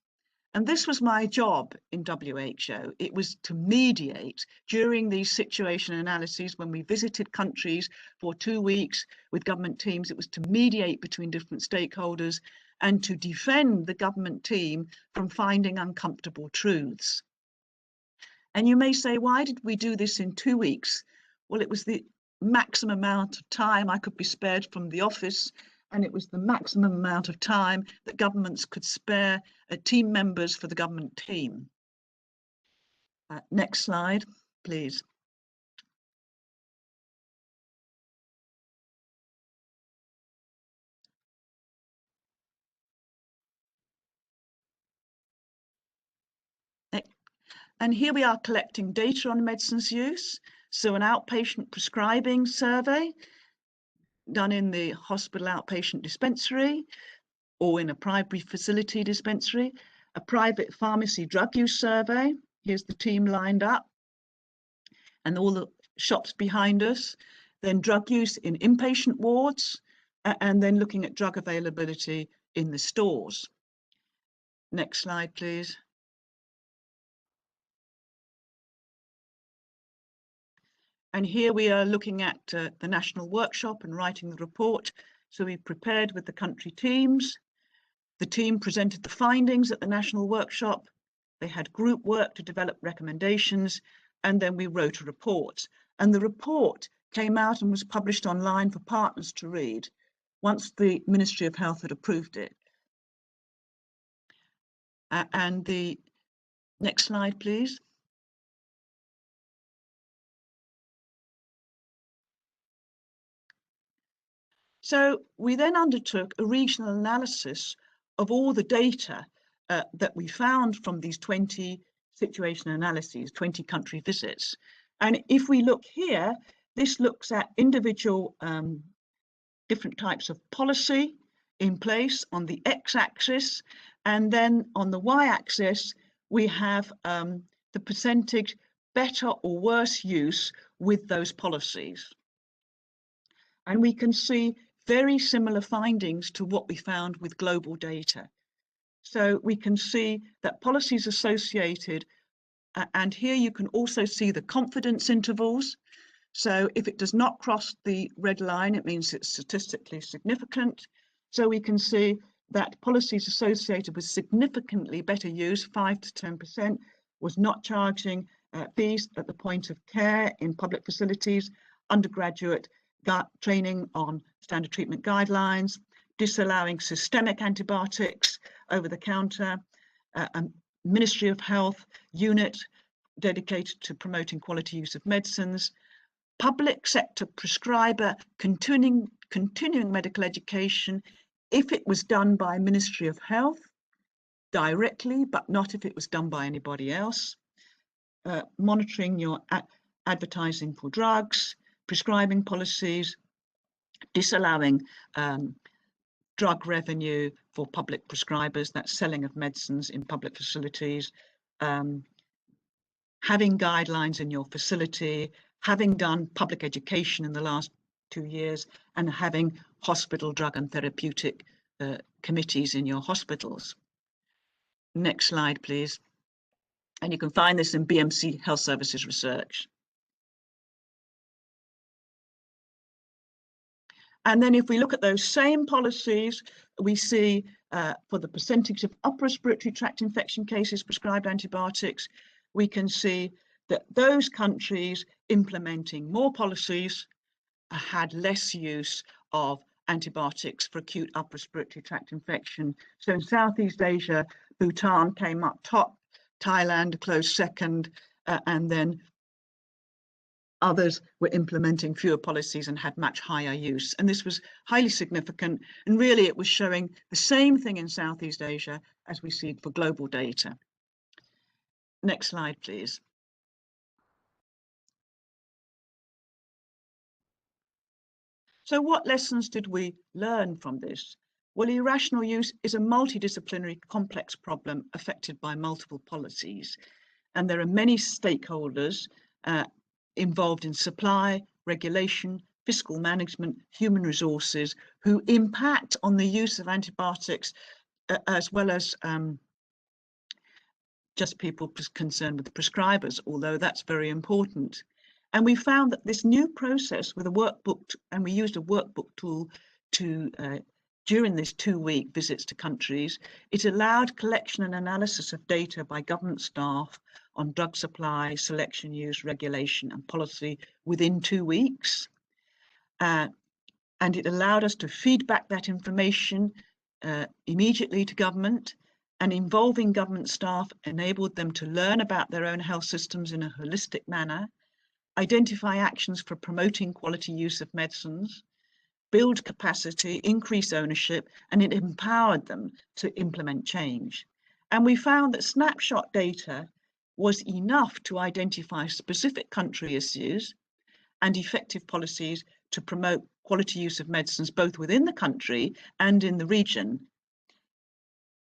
And this was my job in WHO. It was to mediate during these situation analyses when we visited countries for 2 weeks with government teams. It was to mediate between different stakeholders and to defend the government team from finding uncomfortable truths. And you may say, why did we do this in 2 weeks? Well, it was the maximum amount of time I could be spared from the office, and it was the maximum amount of time that governments could spare team members for the government team. Next slide, please. And here we are collecting data on medicines use. So an outpatient prescribing survey. done in the hospital outpatient dispensary or in a primary facility dispensary, a private pharmacy drug use survey. Here's the team lined up and all the shops behind us. Then drug use in inpatient wards, and then looking at drug availability in the stores. Next slide, please. And here we are looking at the national workshop and writing the report. So we prepared with the country teams. The team presented the findings at the national workshop. They had group work to develop recommendations, and then we wrote a report. And the report came out and was published online for partners to read once the Ministry of Health had approved it. And the next slide, please. So we then undertook a regional analysis of all the data that we found from these 20 situation analyses, 20 country visits. And if we look here, this looks at individual different types of policy in place on the x-axis, and then on the y-axis we have the percentage better or worse use with those policies. And we can see very similar findings to what we found with global data. So we can see that policies associated, and here you can also see the confidence intervals. So if it does not cross the red line, it means it's statistically significant. So we can see that policies associated with significantly better use, 5 to 10%, was not charging fees at the point of care in public facilities, undergraduate training on standard treatment guidelines, disallowing systemic antibiotics over the counter, a Ministry of Health unit dedicated to promoting quality use of medicines, public sector prescriber continuing medical education if it was done by Ministry of Health directly, but not if it was done by anybody else, monitoring your advertising for drugs, prescribing policies, disallowing drug revenue for public prescribers, that's selling of medicines in public facilities, having guidelines in your facility, having done public education in the last 2 years, and having hospital drug and therapeutic committees in your hospitals. Next slide, please. And you can find this in BMC Health Services research. And then if we look at those same policies, we see for the percentage of upper respiratory tract infection cases prescribed antibiotics, we can see that those countries implementing more policies had less use of antibiotics for acute upper respiratory tract infection. So in Southeast Asia, Bhutan came up top, Thailand a close second, and then others were implementing fewer policies and had much higher use. And this was highly significant. And really it was showing the same thing in Southeast Asia as we see for global data. Next slide, please. So what lessons did we learn from this? Well, irrational use is a multidisciplinary complex problem affected by multiple policies. And there are many stakeholders involved in supply, regulation, fiscal management, human resources, who impact on the use of antibiotics, as well as just people concerned with prescribers, although that's very important. And we found that this new process with a workbook, and we used a workbook tool to, during these 2-week visits to countries, it allowed collection and analysis of data by government staff on drug supply, selection, use, regulation and policy within 2 weeks. And it allowed us to feed back that information immediately to government, and involving government staff enabled them to learn about their own health systems in a holistic manner, identify actions for promoting quality use of medicines, build capacity, increase ownership, and it empowered them to implement change. And we found that snapshot data was enough to identify specific country issues and effective policies to promote quality use of medicines both within the country and in the region.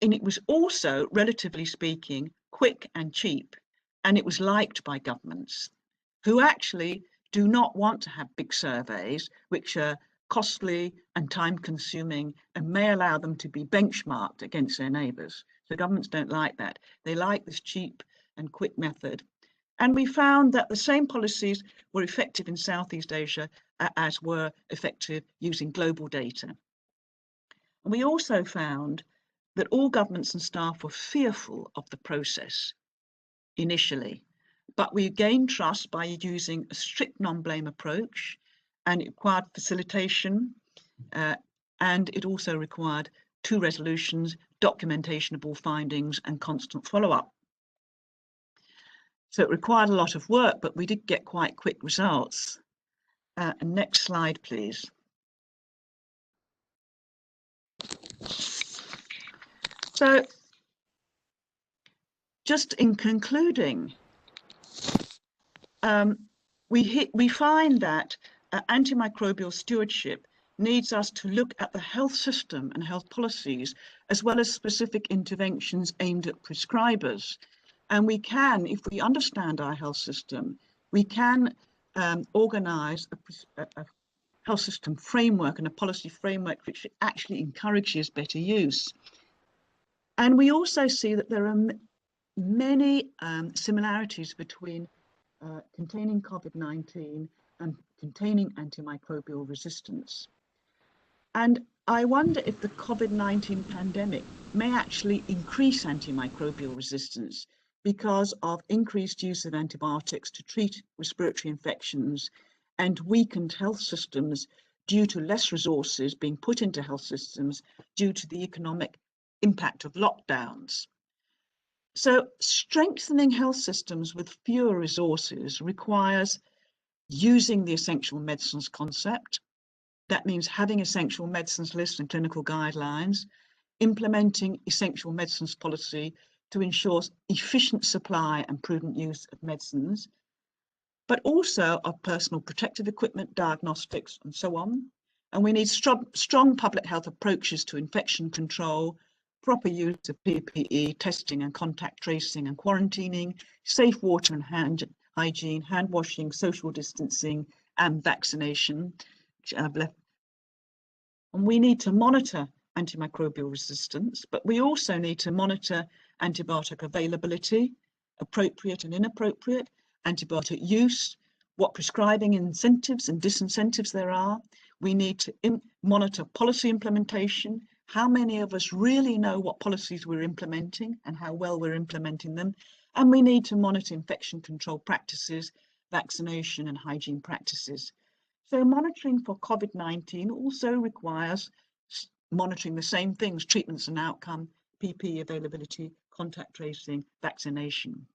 And it was also, relatively speaking, quick and cheap, and it was liked by governments who actually do not want to have big surveys, which are costly and time-consuming and may allow them to be benchmarked against their neighbours. So governments don't like that. They like this cheap and quick method. And we found that the same policies were effective in Southeast Asia as were effective using global data. And we also found that all governments and staff were fearful of the process initially, but we gained trust by using a strict non-blame approach, and it required facilitation, and it also required 2 resolutions, documentation of all findings, and constant follow-up. So it required a lot of work, but we did get quite quick results. Next slide, please. So just in concluding, we find that antimicrobial stewardship needs us to look at the health system and health policies, as well as specific interventions aimed at prescribers. And we can, if we understand our health system, we can organise a health system framework and a policy framework which actually encourages better use. And we also see that there are many similarities between containing COVID-19 and containing antimicrobial resistance. And I wonder if the COVID-19 pandemic may actually increase antimicrobial resistance because of increased use of antibiotics to treat respiratory infections and weakened health systems due to less resources being put into health systems due to the economic impact of lockdowns. So strengthening health systems with fewer resources requires using the essential medicines concept. That means having essential medicines lists and clinical guidelines, implementing essential medicines policy to ensure efficient supply and prudent use of medicines, but also of personal protective equipment, diagnostics, and so on. And we need strong public health approaches to infection control, proper use of PPE, testing and contact tracing and quarantining, safe water and hand hygiene, hand washing, social distancing, and vaccination, which I've left. And we need to monitor antimicrobial resistance, but we also need to monitor antibiotic availability, appropriate and inappropriate, antibiotic use, what prescribing incentives and disincentives there are. We need to monitor policy implementation, how many of us really know what policies we're implementing and how well we're implementing them. And we need to monitor infection control practices, vaccination and hygiene practices. So monitoring for COVID-19 also requires monitoring the same things: treatments and outcome, PPE availability, contact tracing, vaccination.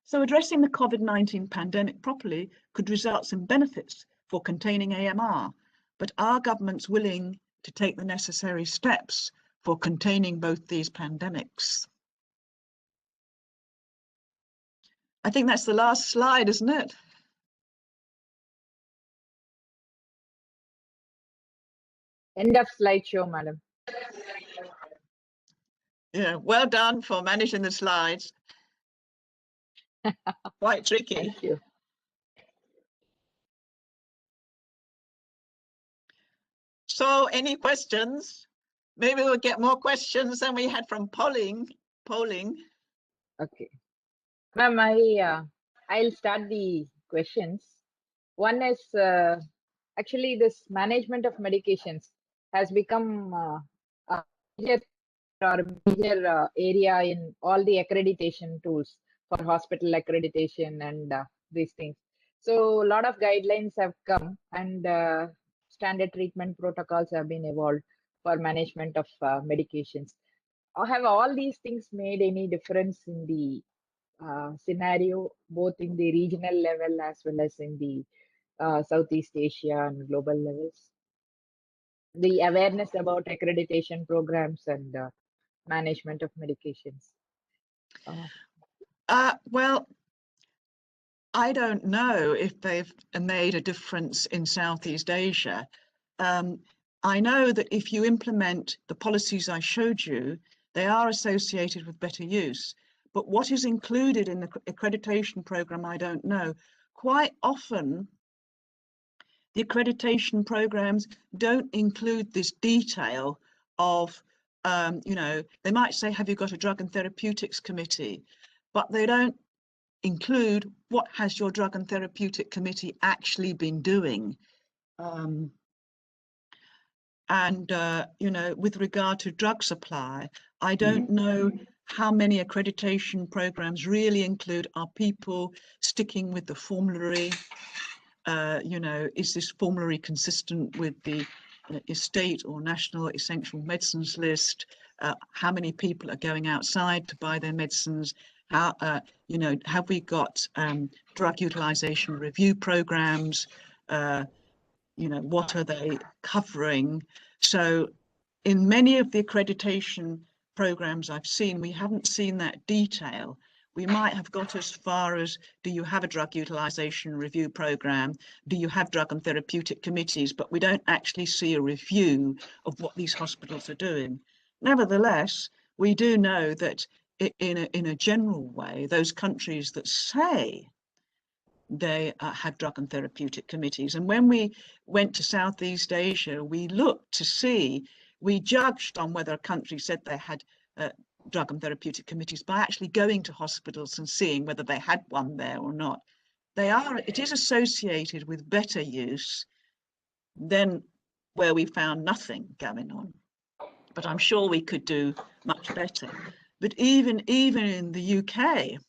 So addressing the COVID-19 pandemic properly could result in benefits for containing AMR, but are governments willing to take the necessary steps for containing both these pandemics? I think that's the last slide, isn't it? End of slideshow, madam. Yeah, well done for managing the slides. Quite tricky. Thank you. So any questions? Maybe we'll get more questions than we had from polling. Okay. Ma'am, I'll start the questions. One is actually this management of medications has become a major area in all the accreditation tools for hospital accreditation and these things. So a lot of guidelines have come and standard treatment protocols have been evolved for management of medications. Have all these things made any difference in the scenario, both in the regional level as well as in the Southeast Asia and global levels? The awareness about accreditation programs and management of medications. Well, I don't know if they've made a difference in Southeast Asia. I know that if you implement the policies I showed you, they are associated with better use. But what is included in the accreditation program, I don't know. Quite often, the accreditation programs don't include this detail of, you know, they might say, have you got a drug and therapeutics committee? But they don't include what has your drug and therapeutic committee actually been doing. You know, with regard to drug supply, I don't know how many accreditation programs really include, are people sticking with the formulary? You know, is this formulary consistent with the state or national essential medicines list? How many people are going outside to buy their medicines? How, you know, have we got drug utilization review programs? You know, what are they covering? So in many of the accreditation programs I've seen, we haven't seen that detail. We might have got as far as, do you have a drug utilization review program? Do you have drug and therapeutic committees? But we don't actually see a review of what these hospitals are doing. Nevertheless, we do know that in a general way, those countries that say they have drug and therapeutic committees. And when we went to Southeast Asia, we looked to see, we judged on whether a country said they had drug and therapeutic committees by actually going to hospitals and seeing whether they had one there or not. It is associated with better use than where we found nothing going on. But I'm sure we could do much better. But even in the UK,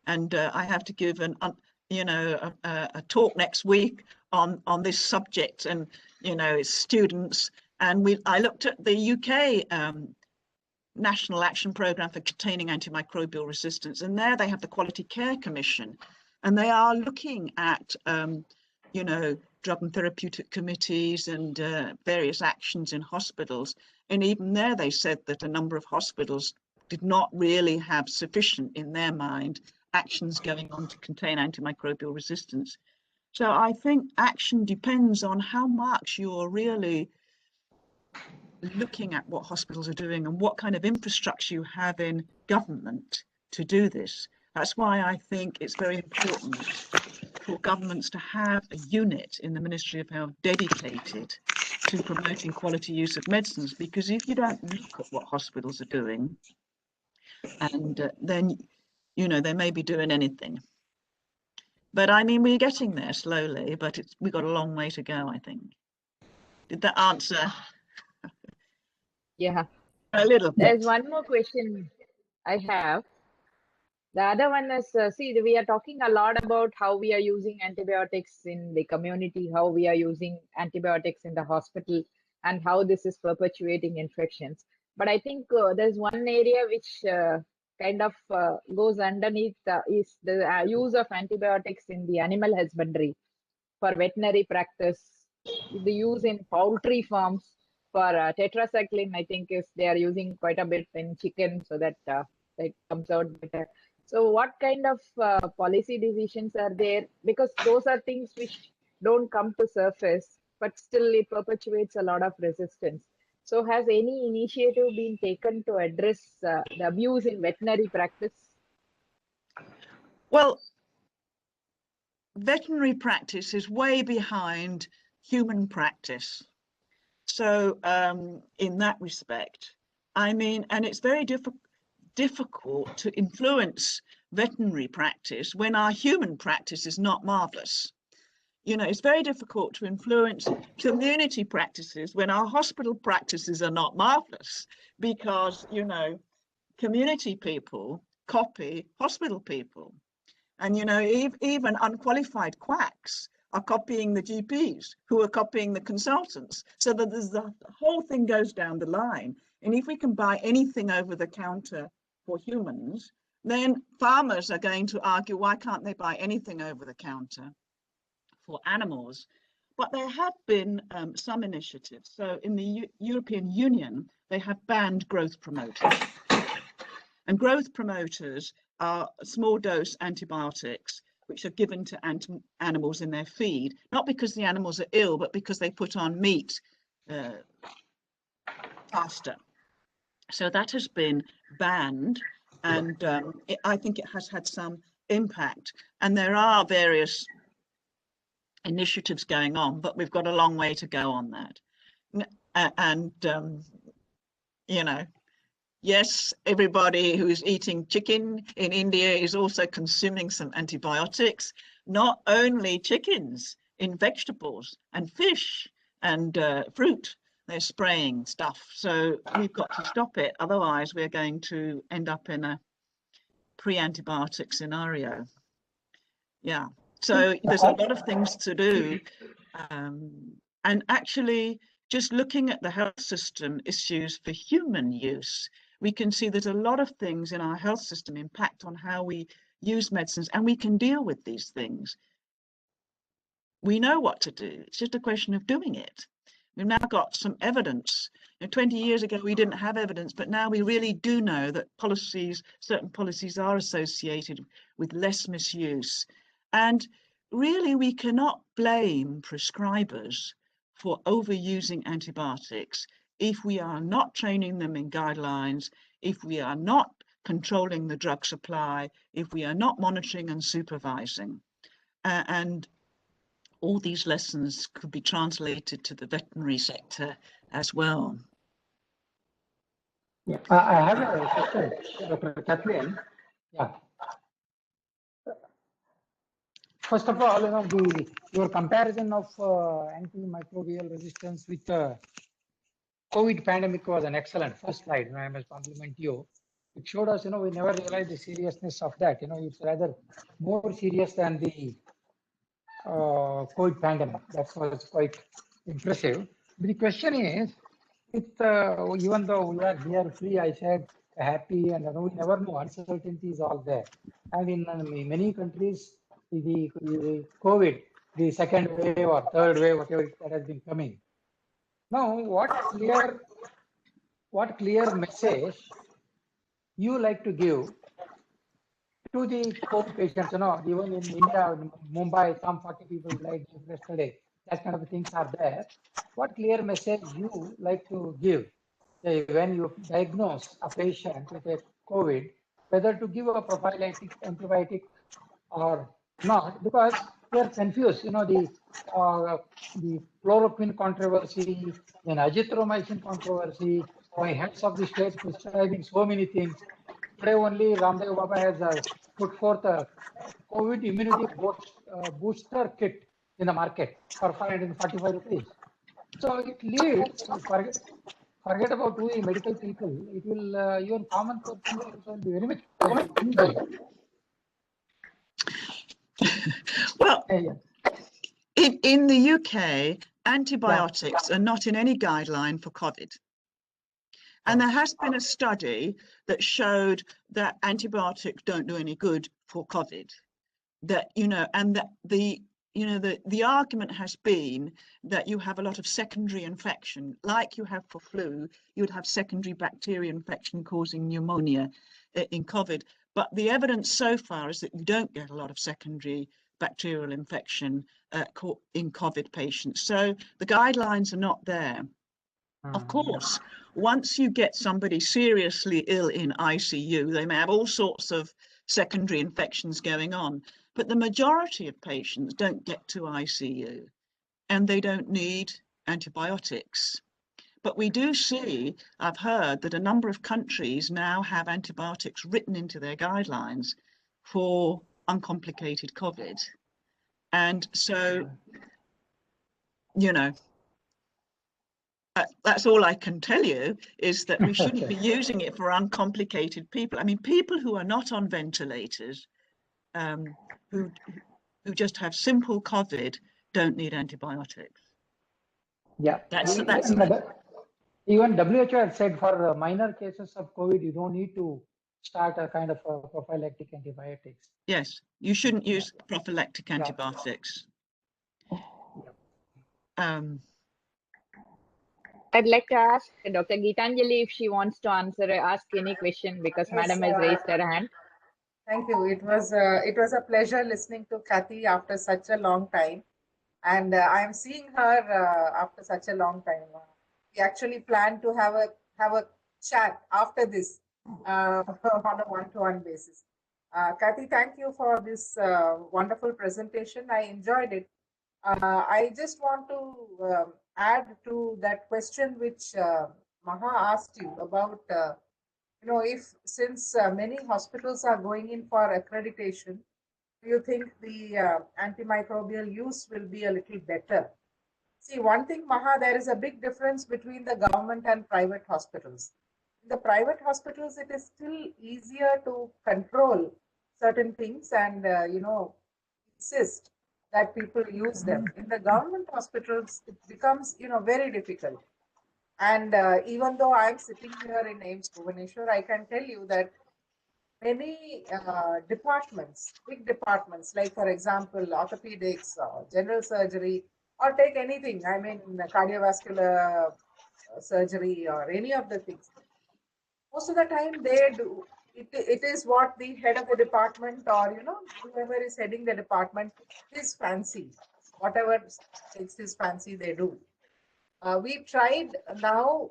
and I have to give a talk next week on this subject, and you know, it's students, and I looked at the UK National Action Programme for Containing Antimicrobial Resistance, and there they have the Quality Care Commission, and they are looking at you know, drug and therapeutic committees and various actions in hospitals, and even there they said that a number of hospitals did not really have sufficient, in their mind, actions going on to contain antimicrobial resistance. So I think action depends on how much you're really looking at what hospitals are doing and what kind of infrastructure you have in government to do this. That's why I think it's very important for governments to have a unit in the Ministry of Health dedicated to promoting quality use of medicines, because if you don't look at what hospitals are doing, and then, you know, they may be doing anything. But I mean, we're getting there slowly, but we've got a long way to go, I think. Did that answer? Yeah. A little bit. There's one more question I have. The other one is, see, we are talking a lot about how we are using antibiotics in the community, how we are using antibiotics in the hospital, and how this is perpetuating infections. But I think there's one area which kind of goes underneath is the use of antibiotics in the animal husbandry for veterinary practice, the use in poultry farms for tetracycline. I think is they are using quite a bit in chicken so that it comes out better. So what kind of policy decisions are there? Because those are things which don't come to surface, but still it perpetuates a lot of resistance. So has any initiative been taken to address the abuse in veterinary practice? Well, veterinary practice is way behind human practice. So in that respect, I mean, and it's very difficult to influence veterinary practice when our human practice is not marvelous. You know, it's very difficult to influence community practices when our hospital practices are not marvelous, because, you know, community people copy hospital people. And, you know, even unqualified quacks are copying the GPs who are copying the consultants. So that the whole thing goes down the line. And if we can buy anything over the counter for humans, then farmers are going to argue, why can't they buy anything over the counter for animals? But there have been some initiatives. So in the European Union, they have banned growth promoters. And growth promoters are small dose antibiotics which are given to animals in their feed, not because the animals are ill, but because they put on meat faster. So that has been banned, and I think it has had some impact. And there are various initiatives going on, but we've got a long way to go on that. And you know, yes, everybody who's eating chicken in India is also consuming some antibiotics, not only chickens, in vegetables and fish and fruit. They're spraying stuff. So we've got to stop it. Otherwise, we're going to end up in a pre-antibiotic scenario. Yeah, so there's a lot of things to do. And actually, just looking at the health system issues for human use, we can see that a lot of things in our health system impact on how we use medicines, and we can deal with these things. We know what to do. It's just a question of doing it. We've now got some evidence. 20 years ago, we didn't have evidence, but now we really do know that certain policies are associated with less misuse. And really, we cannot blame prescribers for overusing antibiotics if we are not training them in guidelines, if we are not controlling the drug supply, if we are not monitoring and supervising. And all these lessons could be translated to the veterinary sector as well. Yeah, I have a question, Dr. Kathleen. Yeah. First of all, your comparison of antimicrobial resistance with COVID pandemic was an excellent first slide. I must compliment you. It showed us, we never realized the seriousness of that. It's rather more serious than the COVID pandemic. That was quite impressive. But the question is, even though we are free, I said happy, and we never know, uncertainty is all there. And in many countries, the COVID, the second wave or third wave, whatever that has been coming. Now, what clear message you like to give to the COVID patients? Even in India, in Mumbai, some 40 people died yesterday. That kind of things are there. What clear message you like to give when you diagnose a patient with a COVID, whether to give a prophylactic antibiotic or not? Because we are confused. The chloroquine controversy, then azithromycin controversy, by heads of the states prescribing so many things. Today only Ramdev Baba has put forth a COVID immunity booster kit in the market for 545 rupees. So it leads, forget about we medical people, it will, even common person will be very much confused. Well, in the UK, antibiotics are not in any guideline for COVID. And there has been a study that showed that antibiotics don't do any good for COVID. That, and that the argument has been that you have a lot of secondary infection, like you have for flu, you would have secondary bacterial infection causing pneumonia in COVID. But the evidence so far is that you don't get a lot of secondary bacterial infection in COVID patients. So the guidelines are not there. Of course, once you get somebody seriously ill in ICU, they may have all sorts of secondary infections going on, but the majority of patients don't get to ICU and they don't need antibiotics. But we do see, I've heard that a number of countries now have antibiotics written into their guidelines for uncomplicated COVID. And so, that's all I can tell you, is that we shouldn't be using it for uncomplicated people. I mean, people who are not on ventilators, who just have simple COVID, don't need antibiotics. Yeah, even WHO had said for minor cases of COVID, you don't need to start a kind of a prophylactic antibiotics. Yes, you shouldn't use prophylactic antibiotics. I'd like to ask Dr. Geetanjali if she wants to ask any question, because Madam has raised her hand. Thank you. It was a pleasure listening to Kathy after such a long time, and I am seeing her after such a long time. We actually plan to have a chat after this on a one-to-one basis. Kathy, thank you for this wonderful presentation. I enjoyed it. I just want to add to that question which Maha asked you about. If since many hospitals are going in for accreditation, do you think the antimicrobial use will be a little better? See, one thing, Maha, there is a big difference between the government and private hospitals. In the private hospitals, it is still easier to control certain things and, insist that people use them. In the government hospitals, it becomes, very difficult. And even though I'm sitting here in AIIMS Bhubaneswar, I can tell you that many departments, big departments, like for example, orthopedics, general surgery, or take anything, I mean, cardiovascular surgery or any of the things, most of the time they do, it is what the head of the department or, whoever is heading the department is fancy. Whatever takes his fancy, they do. We tried now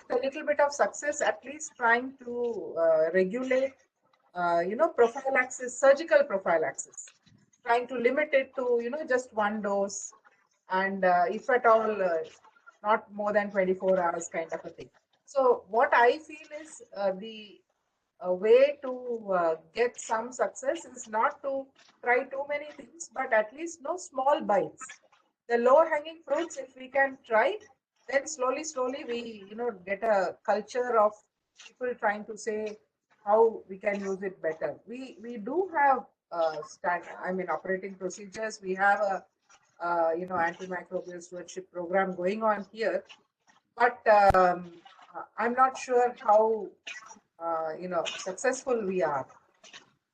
with a little bit of success, at least trying to regulate, prophylaxis, surgical prophylaxis, trying to limit it to, just one dose, and if at all, not more than 24 hours kind of a thing. So what I feel is the way to get some success is not to try too many things, but at least small bites. The low-hanging fruits, if we can try, then slowly we get a culture of people trying to say how we can use it better. We do have operating procedures. We have a antimicrobial stewardship program going on here, but I'm not sure how successful we are.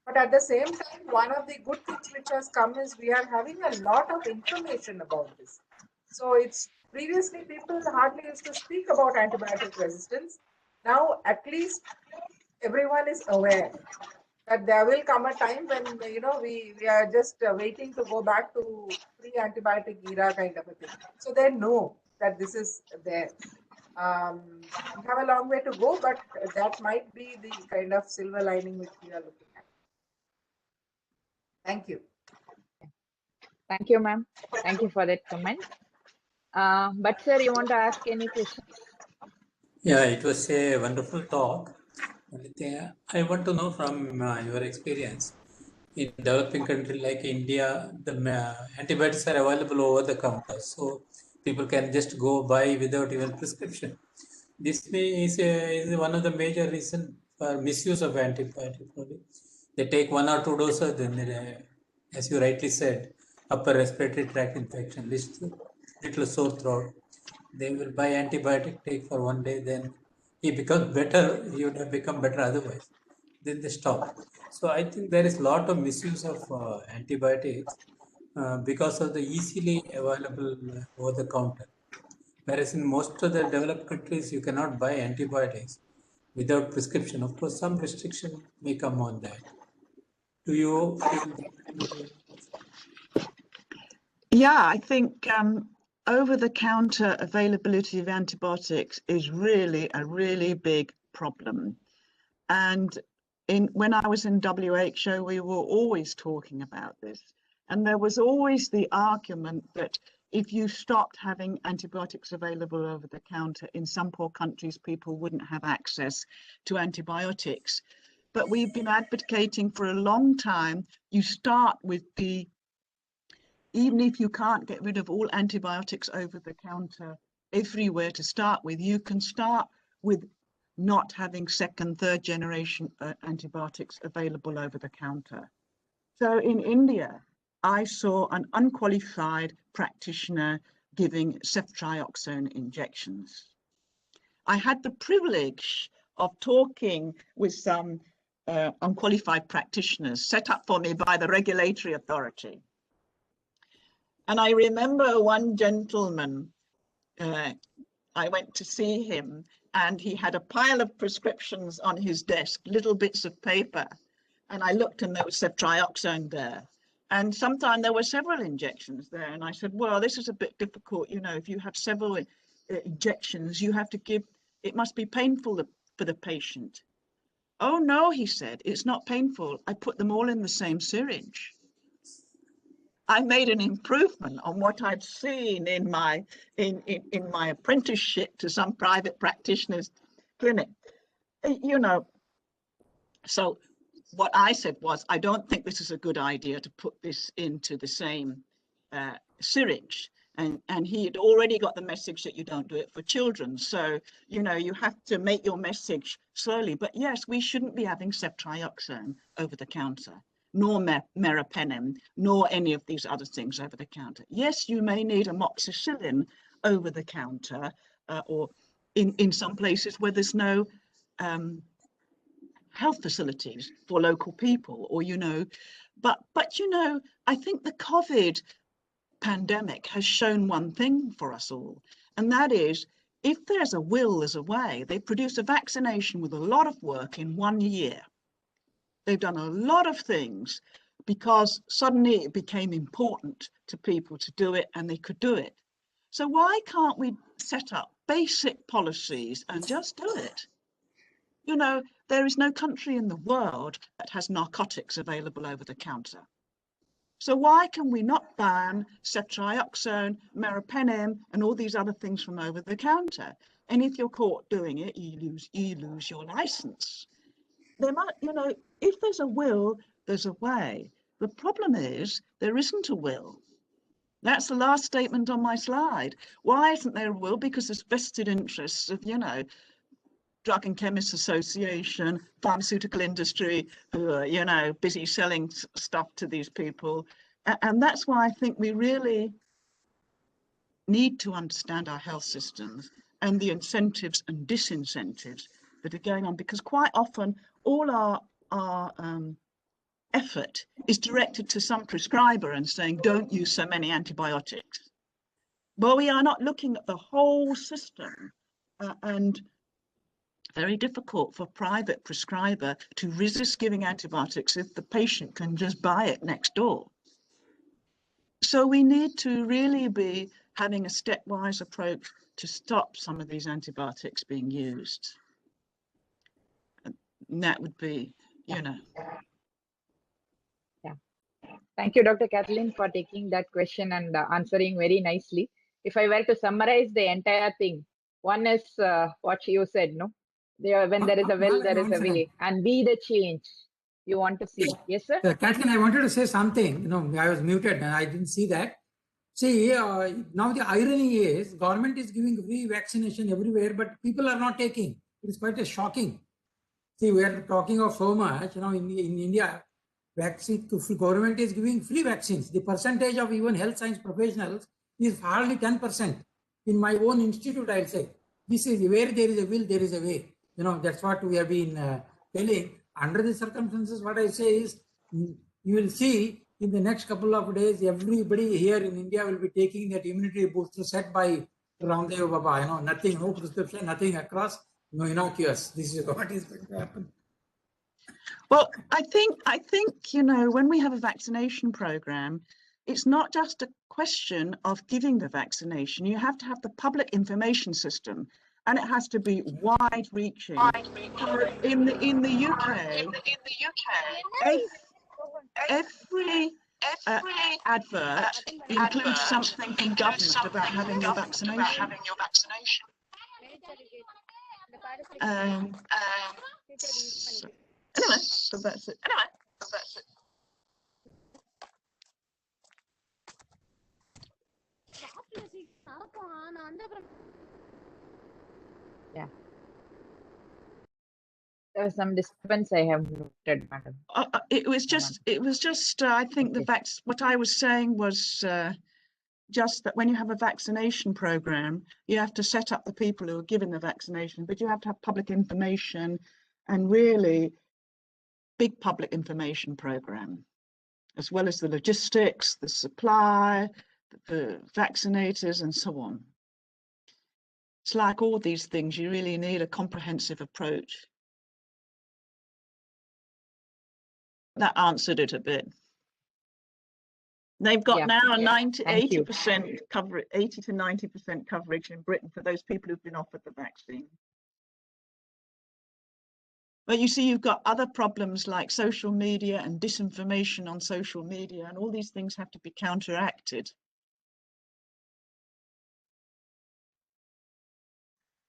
But at the same time, one of the good things which has come is we are having a lot of information about this. So it's previously people hardly used to speak about antibiotic resistance. Now at least everyone is aware that there will come a time when we are just waiting to go back to pre-antibiotic era kind of a thing. So they know that this is there. We have a long way to go, but that might be the kind of silver lining which we are looking at. Thank you. Thank you, ma'am. Thank you for that comment. But sir, you want to ask any questions? Yeah, it was a wonderful talk. Only thing I want to know from your experience, in developing country like India, the antibiotics are available over the counter, so people can just go buy without even prescription. This is one of the major reasons for misuse of antibiotics. They take 1 or 2 doses, then they, as you rightly said, upper respiratory tract infection, little sore throat. They will buy antibiotic, take for 1 day, then he becomes better. He would have become better otherwise. Then they stop. So I think there is a lot of misuse of antibiotics because of the easily available over the counter. Whereas in most of the developed countries, you cannot buy antibiotics without prescription. Of course, some restriction may come on that. Do you feel that? Yeah, I think over-the-counter availability of antibiotics is really a really big problem. And when I was in WHO, we were always talking about this. And there was always the argument that if you stopped having antibiotics available over the counter, in some poor countries, people wouldn't have access to antibiotics. But we've been advocating for a long time, you start with even if you can't get rid of all antibiotics over the counter everywhere to start with, you can start with not having second, third generation antibiotics available over the counter. So in India, I saw an unqualified practitioner giving ceftriaxone injections. I had the privilege of talking with some unqualified practitioners set up for me by the regulatory authority. And I remember one gentleman, I went to see him, and he had a pile of prescriptions on his desk, little bits of paper. And I looked and there was ceftriaxone there. And sometime there were several injections there. And I said, well, this is a bit difficult. You know, if you have several injections, you have to give, it must be painful for the patient. Oh, no, he said, it's not painful. I put them all in the same syringe. I made an improvement on what I'd seen in my apprenticeship to some private practitioner's clinic. You know, so what I said was, I don't think this is a good idea to put this into the same syringe. And he had already got the message that you don't do it for children. So, you know, you have to make your message slowly. But yes, we shouldn't be having ceftriaxone over the counter, nor meropenem, nor any of these other things over the counter. Yes, you may need amoxicillin over the counter, or in some places where there's no health facilities for local people, or, you know, but you know, I think the COVID pandemic has shown one thing for us all, and that is, if there's a will, there's a way. They produced a vaccination with a lot of work in 1 year. They've done a lot of things because suddenly it became important to people to do it, and they could do it. So why can't we set up basic policies and just do it? You know, there is no country in the world that has narcotics available over the counter. So why can we not ban ceftriaxone, meropenem, and all these other things from over the counter? And if you're caught doing it, you lose your license. There might, you know, if there's a will, there's a way. The problem is there isn't a will. That's the last statement on my slide. Why isn't there a will? Because there's vested interests of, you know, Drug and Chemists Association, pharmaceutical industry, who are, you know, busy selling stuff to these people. And that's why I think we really need to understand our health systems and the incentives and disincentives that are going on, because quite often all our effort is directed to some prescriber and saying, don't use so many antibiotics. But we are not looking at the whole system, and very difficult for private prescriber to resist giving antibiotics if the patient can just buy it next door. So we need to really be having a stepwise approach to stop some of these antibiotics being used. And that would be, you know. Yeah. Thank you, Dr. Kathleen, for taking that question and answering very nicely. If I were to summarize the entire thing, one is what you said, no? When there is a will, there is a way, and be the change you want to see. Yes, sir? Kathleen, I wanted to say something. You know, I was muted and I didn't see that. See, now the irony is government is giving free vaccination everywhere, but people are not taking. It is quite shocking. See, we are talking of so much, you know, in India, vaccine government is giving free vaccines. The percentage of even health science professionals is hardly 10%. In my own institute, I'll say, this is where there is a will, there is a way. You know, that's what we have been telling. Under the circumstances, what I say is, you will see in the next couple of days, everybody here in India will be taking that immunity booster set by Ramdev Baba. You know, nothing, no prescription, nothing across, no innocuous. This is what is going to happen. Well, I think, you know, when we have a vaccination program, it's not just a question of giving the vaccination. You have to have the public information system, and it has to be wide-reaching. In the UK, every advert includes something from government about having your vaccination. Anyway, so that's it. Yeah. There was some disturbance I have noted, madam. It was just, I think what I was saying was just that when you have a vaccination program, you have to set up the people who are giving the vaccination, but you have to have public information and really big public information program, as well as the logistics, the supply, the vaccinators, and so on. It's like all these things, you really need a comprehensive approach. that answered it a bit. They've got now a 80% coverage, 80 to 90% coverage in Britain for those people who've been offered the vaccine. But you see, you've got other problems like social media and disinformation on social media, and all these things have to be counteracted.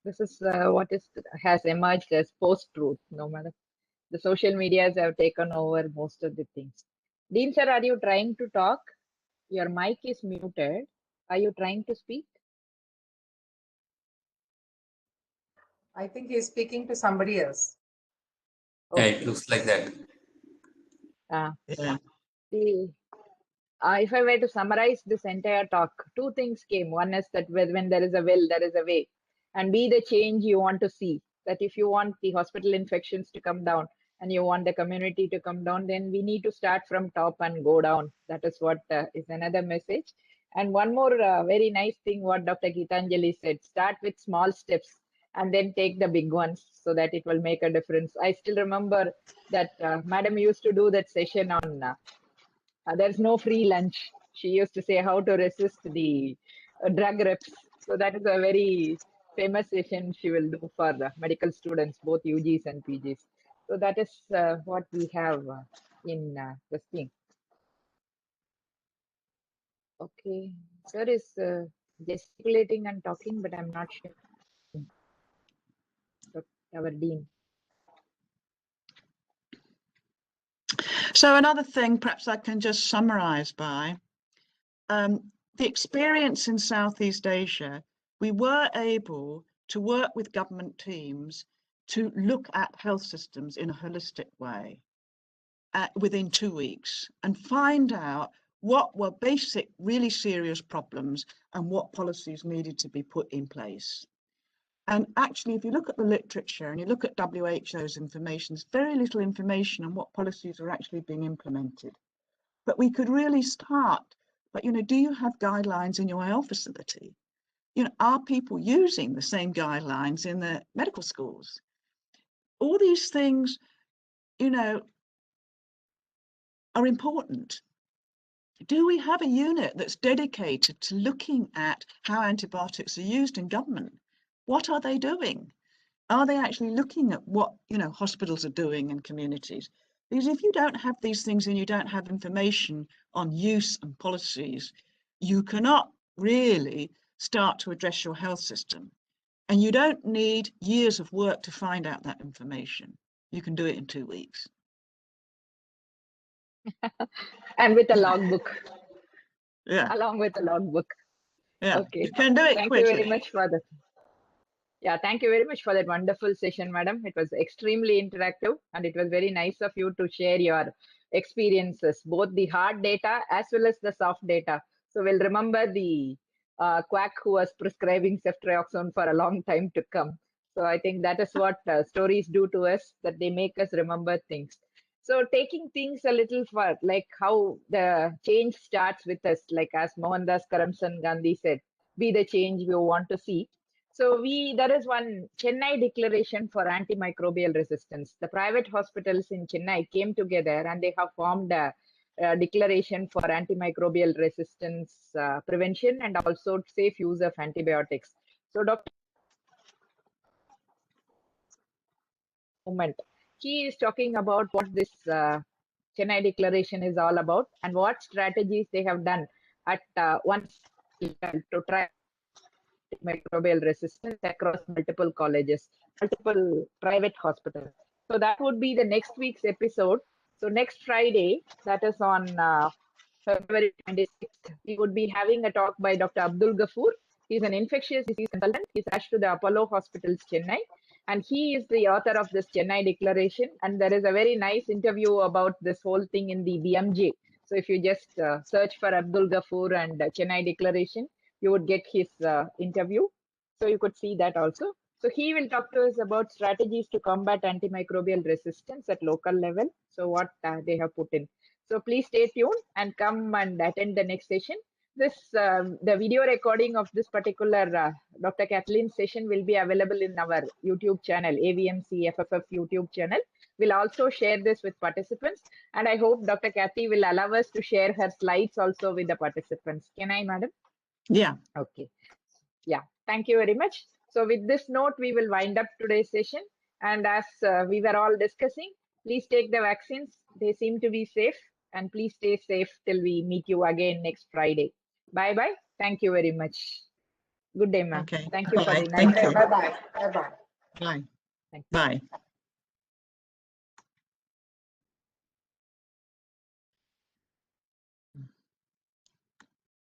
This is what has emerged as post-truth, no matter. The social medias have taken over most of the things. Dean sir, are you trying to talk? Your mic is muted. Are you trying to speak? I think he's speaking to somebody else. Yeah, it looks like that. Yeah. If I were to summarize this entire talk, two things came. One is that when there is a will, there is a way. And be the change you want to see. That if you want the hospital infections to come down and you want the community to come down, then we need to start from top and go down. That is what is another message. And one more very nice thing what Dr. Geetanjali said, start with small steps and then take the big ones so that it will make a difference. I still remember that Madam used to do that session on there's no free lunch. She used to say how to resist the drug reps. So that is a very famous session she will do for medical students, both UGs and PGs. So that is what we have in this thing. Okay, sir is gesticulating and talking, but I'm not sure. So, our dean. So another thing, perhaps I can just summarize by the experience in Southeast Asia. We were able to work with government teams to look at health systems in a holistic way within 2 weeks and find out what were basic, really serious problems and what policies needed to be put in place. And actually, if you look at the literature and you look at WHO's information, there's very little information on what policies are actually being implemented. But we could really start, but do you have guidelines in your health facility? Are people using the same guidelines in the medical schools? All these things, are important. Do we have a unit that's dedicated to looking at how antibiotics are used in government? What are they doing? Are they actually looking at what hospitals are doing in communities? Because if you don't have these things and you don't have information on use and policies, you cannot really start to address your health system. And you don't need years of work to find out that information. You can do it in 2 weeks. And with a logbook. Yeah. Along with a logbook. Yeah. Okay. You can do it Thank quickly. you very much for that. Yeah, thank you very much for that wonderful session, madam. It was extremely interactive and it was very nice of you to share your experiences, both the hard data as well as the soft data. So we'll remember the quack who was prescribing ceftriaxone for a long time to come. So I think that is what stories do to us, that they make us remember things. So taking things a little far, like how the change starts with us, like as Mohandas Karamchand Gandhi said, be the change we want to see. So there is one Chennai declaration for antimicrobial resistance. The private hospitals in Chennai came together and they have formed a declaration for antimicrobial resistance prevention and also safe use of antibiotics. So Dr. He is talking about what this Chennai declaration is all about and what strategies they have done at once to try microbial resistance across multiple colleges, multiple private hospitals. So that would be the next week's episode. So next Friday, that is on February 26th, we would be having a talk by Dr. Abdul Ghafoor. He's an infectious disease consultant. He's attached to the Apollo Hospitals, Chennai. And he is the author of this Chennai declaration. And there is a very nice interview about this whole thing in the BMJ. So if you just search for Abdul Ghafoor and Chennai declaration, you would get his interview. So you could see that also. So he will talk to us about strategies to combat antimicrobial resistance at local level. So what they have put in. So please stay tuned and come and attend the next session. the video recording of this particular Dr. Kathleen session will be available in our YouTube channel, AVMC FFF YouTube channel. We'll also share this with participants, and I hope Dr. Kathy will allow us to share her slides also with the participants. Can I, madam? Yeah. Okay. Yeah, thank you very much. So with this note, we will wind up today's session. And as we were all discussing, please take the vaccines. They seem to be safe, and please stay safe till we meet you again next Friday. Bye-bye. Thank you very much. Good day, ma'am. Okay. Thank you for Bye. the Thank nice. you. Bye-bye. Bye-bye. Bye. Thank you. Bye.